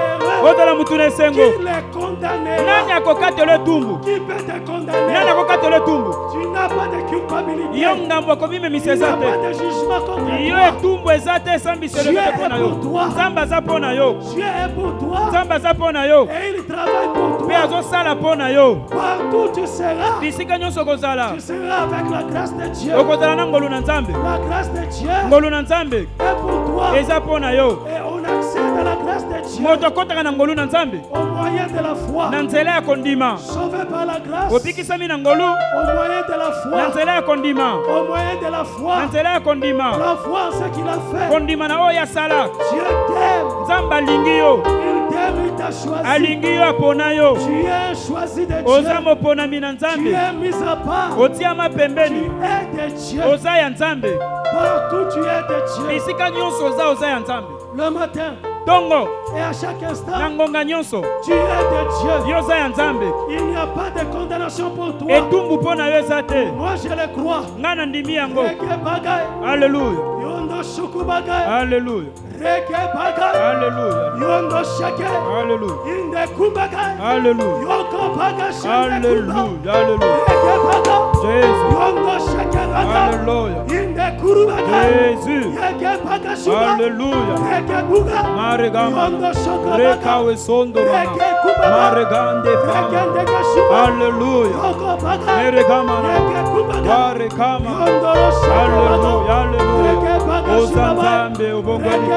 C: heureux.
A: ozala mutu na esengo
C: Qui les condamnera?
A: nani akokatela etumbu
C: Qui peut te condamner?
A: nani akokatela etumbu
C: Tu n'as pas de culpabilité.
A: yo ngambo akomimemisa
C: Il n'y
A: eza
C: a pas
A: te
C: de jugement contre
A: yo
C: toi.
A: etumbu eza te esambiselo eza te mpo na yo nzambe aza mpo na yo
C: Dieu est pour toi
A: nzambe aza mpo na yo
C: et il travaille pour
A: mpe
C: toi.
A: azosala mpo na yo
C: Partout tu seras,
A: bisika nyonso okozala
C: tu seras avec la grâce de Dieu.
A: okozala na ngolu na nzambe
C: La grâce de Dieu
A: ngolu na nzambe
C: est pour toi.
A: eza mpo na yo
C: Et on accède à la grâce de Dieu
A: moto akotaka na ngolu na nzambe
C: au moyen de la foi.
A: na nzela ya kondima
C: Sauvé par la grâce,
A: obikisami na ngolu
C: au moyen de la
A: na
C: foi.
A: nzela ya kondima
C: Au moyen de la
A: na
C: foi.
A: nzela ya kondima
C: La foi en ce qu'il a fait.
A: kondima na oyo asala
C: Dieu t'aime.
A: nzambe alingi yo
C: Il t'aime, il t'a choisi.
A: alingi yo apona yo
C: Tu es choisi de
A: oza
C: Dieu.
A: moponami na
C: Tu
A: nzambe
C: es mis à part.
A: otiama
C: Tu
A: pembeni
C: es de Dieu.
A: oza ya nzambe
C: Partout tu es de Dieu.
A: bisika nyonso oza ya nzambe
C: Le matin
A: ntongo
C: et à chaque instant,
A: na ngonga nyonso
C: tu es de Dieu.
A: yo oza ya nzambe
C: Il n'y a pas de condamnation pour toi.
A: etumbu mpo na yo eza te
C: Moi je le crois.
A: ngai na ndimi yango
C: Reke bagay.
A: alleluya
C: Yondo shuku bagay.
A: alleluya
C: Reke bagay.
A: alleluya
C: Yondo shake.
A: alleluya
C: Inde kumbagay.
A: alleluya
C: Yoko bagay shake kumba.
A: alleluya alleluya
C: Reke bagay.
A: jésus
C: Yondo shake bagay.
A: alleluya
C: Inde kuru bagay.
A: jésus
C: Reke bagay shuba.
A: alleluya
C: Reke buga.
A: maregama
C: Yondo shoka bagay.
A: rekawe sondorana
C: Reke kumbagay.
A: maregande
C: Reke
A: fama
C: ndega shuba.
A: alleluya
C: Yoko bagay.
A: meregamana
C: Reke kumbagay.
A: warekama
C: Yondo shake
A: alleluya
C: bagay.
A: alleluya
C: Reke bagay
A: oza
C: shuba bagay.
A: nzambe obongwanite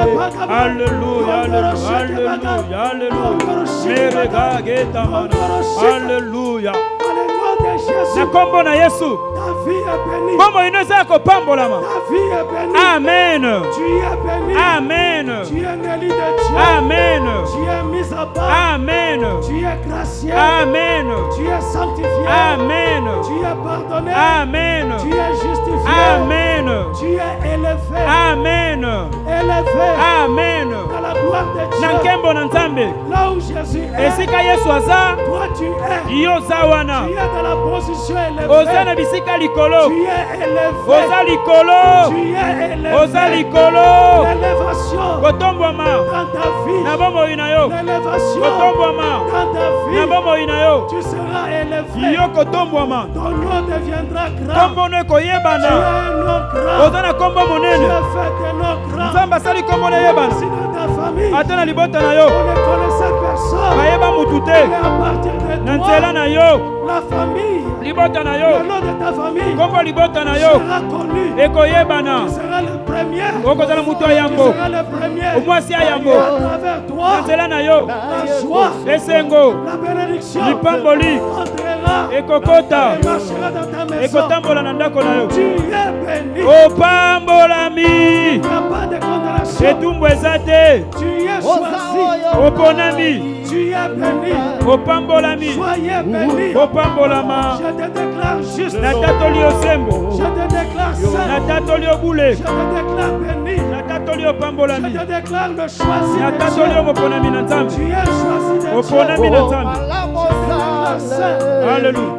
A: alleluya alleluya alleluya alleluya meregagetamana alleluya
C: Dans le nom de Jésus,
A: na kombo na yesu
C: ta vie est bénie.
A: kombo ino eza ya kopambolama
C: Ta vie est bénie.
A: amen
C: Tu es béni.
A: amen
C: Tu es Nelly de Dieu.
A: amen
C: Tu es mis à part.
A: amen
C: Tu es gracié.
A: amen
C: Tu es sanctifié.
A: amen
C: Tu es pardonné.
A: amen
C: Tu es justifié.
A: amen
C: Tu es élevé.
A: amen
C: Élevé
A: amen
C: à la gloire gloire de Dieu.
A: Na nkembo na Nzambe.
C: Là où Jésus est.
A: Esika Yesu aza.
C: Toi tu es.
A: Yo za wana.
C: Tu es dans la position élevée.
A: Oza na bisika likolo.
C: Tu es élevé.
A: Oza likolo.
C: Tu es élevé.
A: Oza likolo.
C: L'élévation.
A: Kotombwama.
C: Dans ta vie.
A: Na bomoi na yo.
C: L'élévation.
A: Kotombwama.
C: Dans ta vie.
A: Na bomoi na yo.
C: Tu seras élevé.
A: Yo kotombwama.
C: Ton nom deviendra grand.
A: Kombo no
C: Tu as
A: koyebana.
C: un nom grand.
A: Oza na kombo
C: Tu
A: monene.
C: as fait un nom grand.
A: Nzambe asali kombo na yebana.
C: Si dans ta famille,
A: Ata na libota na yo.
C: on ne connaissait personne.
A: Bayeba mutu te.
C: Mais à partir de
A: Na
C: toi,
A: nzela na yo.
C: la famille,
A: Libota na
C: le
A: yo.
C: nom de ta famille
A: Kombo libota na yo.
C: sera connu.
A: Ekoyebana.
C: Tu seras le premier.
A: Okozala mutu
C: Tu
A: ayambo.
C: seras le premier.
A: Omwasi ayambo.
C: Et à travers
A: Na
C: toi,
A: nzela na yo.
C: la joie,
A: Esengo.
C: la bénédiction
A: Lipamboli.
C: entrera
A: ekokota.
C: et marchera dans ta maison.
A: Ekotambola na ndako na yo.
C: Tu es béni.
A: Opambolami.
C: Il n'y a pas de condamnation.
A: Etumbu eza te.
C: Tu es choisi.
A: Oponami.
C: Tu es béni.
A: Opambolami.
C: Soyez béni.
A: Opambolama.
C: Je te déclare juste.
A: Natatoli osembo.
C: Je te déclare saint.
A: Natatoli obule.
C: Je te déclare béni.
A: Natatoli
C: Je
A: opambolami.
C: te déclare le choisi de
A: Natatoli
C: Dieu.
A: omoponami na
C: Tu
A: Nzambe.
C: es choisi de
A: Oponami
C: Dieu.
A: na Nzambe. Alléluia.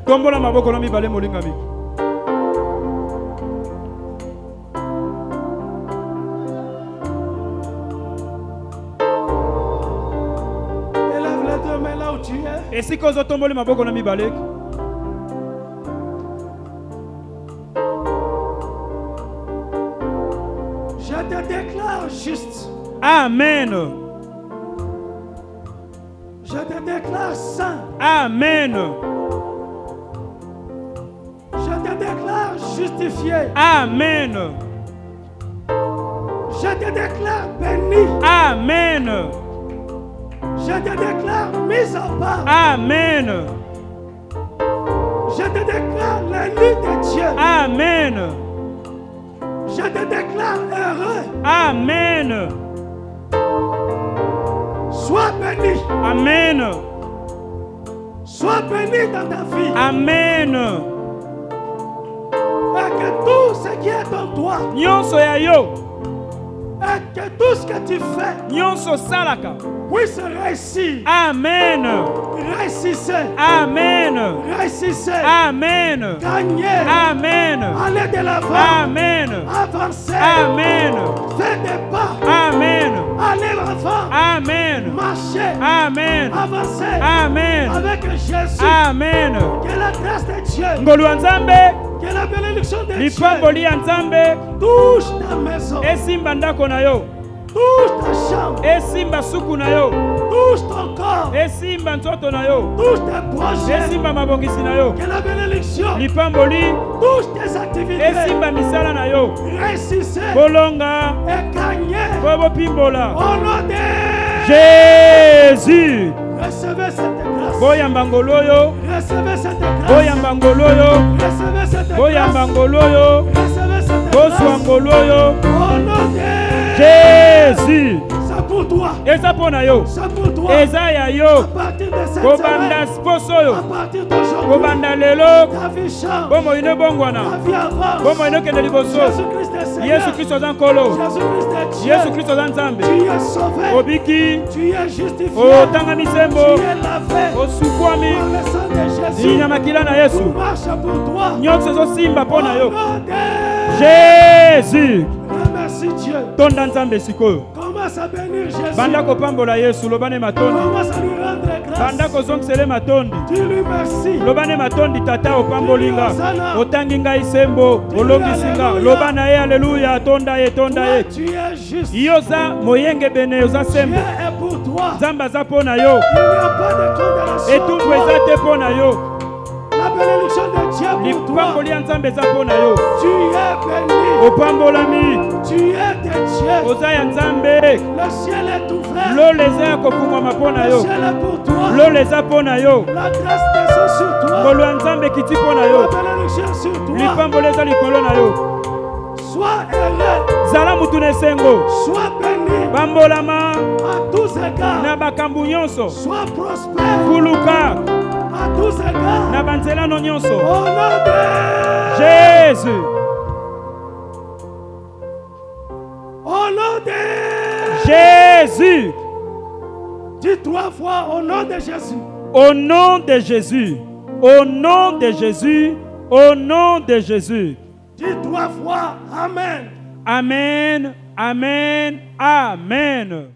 A: Tombola maboko na mibale molingami.
C: Élève les deux mains là où tu es.
A: Esika ozotombola maboko na mibale.
C: Je te déclare juste.
A: Amen.
C: Je te déclare saint.
A: Amen.
C: Je te déclare justifié.
A: Amen.
C: Je te déclare béni.
A: Amen.
C: Je te déclare mis à part.
A: Amen.
C: Je te déclare l'élu de Dieu.
A: Amen.
C: Je te déclare heureux.
A: Amen.
C: Sois béni.
A: Amen.
C: Sois béni dans ta vie.
A: Amen.
C: Et que tout ce qui est en toi,
A: Nyonso ya yo.
C: et que tout ce que tu fais
A: Nyonso salaka.
C: puisse réussir.
A: Amen.
C: Réussissez.
A: Amen.
C: Réussissez.
A: Amen.
C: Gagnez.
A: Amen.
C: Allez de l'avant.
A: Amen.
C: Avancez.
A: Amen.
C: Faites des pas.
A: Amen.
C: Allez l'avant.
A: Amen.
C: Marchez.
A: Amen.
C: avancer
A: Amen.
C: avec Jésus.
A: Amen.
C: Que la grâce de Dieu,
A: Ngolu Nzambe,
C: que la bénédiction de Dieu
A: lipamboli ya Nzambe,
C: touche ta maison,
A: esimba ndako na yo,
C: touche ta chambre,
A: esimba suku na yo,
C: touche ton corps,
A: esimba nzoto na yo,
C: touche tes projets.
A: esimba mabongisi na yo,
C: Que la bénédiction
A: lipamboli
C: touche tes activités.
A: esimba misala na yo,
C: Réussissez
A: bolonga
C: et gagnez
A: po bopimbola.
C: au nom de
A: Jésus,
C: recevez cette grâce.
A: boyamba ngolo oyo,
C: Recevez cette grâce.
A: boyamba ngolo oyo,
C: Recevez cette
A: boyamba
C: grâce.
A: ngolo oyo,
C: Recevez cette
A: bozwa
C: grâce.
A: ngolo oyo.
C: Au nom de
A: Jésus,
C: c'est pour toi.
A: eza mpo na yo,
C: C'est pour toi.
A: eza ya
C: À
A: yo,
C: partir de cette
A: kobanda
C: semaine,
A: poso oyo,
C: à partir d'aujourd'hui,
A: kobanda lelo,
C: ta vie change.
A: bomoi ino
C: Ta
A: ebongwana,
C: vie avance.
A: bomoi ino ekende liboso.
C: Jésus-Christ est Seigneur.
A: Yesu kristo aza nkolo,
C: Jésus-Christ est Dieu.
A: Yesu kristo aza nzambe.
C: Tu es sauvé.
A: Obiki,
C: Tu es justifié.
A: otangami
C: Tu
A: sembo,
C: es lavé.
A: osukwami,
C: Par le sang de Jésus.
A: linya makila na Yesu,
C: Tout marche pour toi.
A: nyonso ezosimba mpo na
C: Au
A: yo.
C: nom de
A: Jésus,
C: remercie Dieu.
A: tonda nzambe sikoyo,
C: Commence à bénir Jésus.
A: banda kopambola Yesu, lobane matondi,
C: Commence à lui rendre grâce.
A: banda kozongisele matondi,
C: Tu lui merci.
A: lobane matondi tata opambolinga, otangi ngai sembo, olongisi nga, loba na ye aleluya, tonda ye, tonda
C: Toi,
A: ye.
C: tu es juste.
A: Yo oza moyenge bene, oza
C: Dieu
A: sembo,
C: est pour toi.
A: nzambe aza mpo na yo,
C: Il n'y a pas de condamnation.
A: etumbu eza te mpo na yo,
C: La bénédiction de Dieu pour toi.
A: lipamboli ya nzambe eza mpo na yo,
C: Tu es béni.
A: opambolami,
C: Tu es de Dieu.
A: oza ya nzambe,
C: Le ciel est ouvert.
A: lolo eza ya kofungwama mpo na
C: Le
A: yo,
C: ciel est pour toi.
A: lolo eza mpo na yo,
C: La grâce descend sur toi.
A: ngolu ya nzambe ekiti mpo na
C: La
A: yo,
C: bénédiction sur toi.
A: lipamboli eza likolo na yo,
C: Sois heureux.
A: zala mutu na esengo,
C: Sois béni.
A: pambolama
C: À tous égards.
A: na bakambu nyonso,
C: Sois prospère.
A: kuluka
C: À tous égards.
A: na banzelano nyonso.
C: Au nom de
A: Jésus,
C: Au nom de
A: Jésus,
C: Dis 3 fois au nom de Jésus.
A: au nom de Jésus, au nom de Jésus, au nom de Jésus.
C: Dis 3 fois Amen.
A: Amen, amen, amen.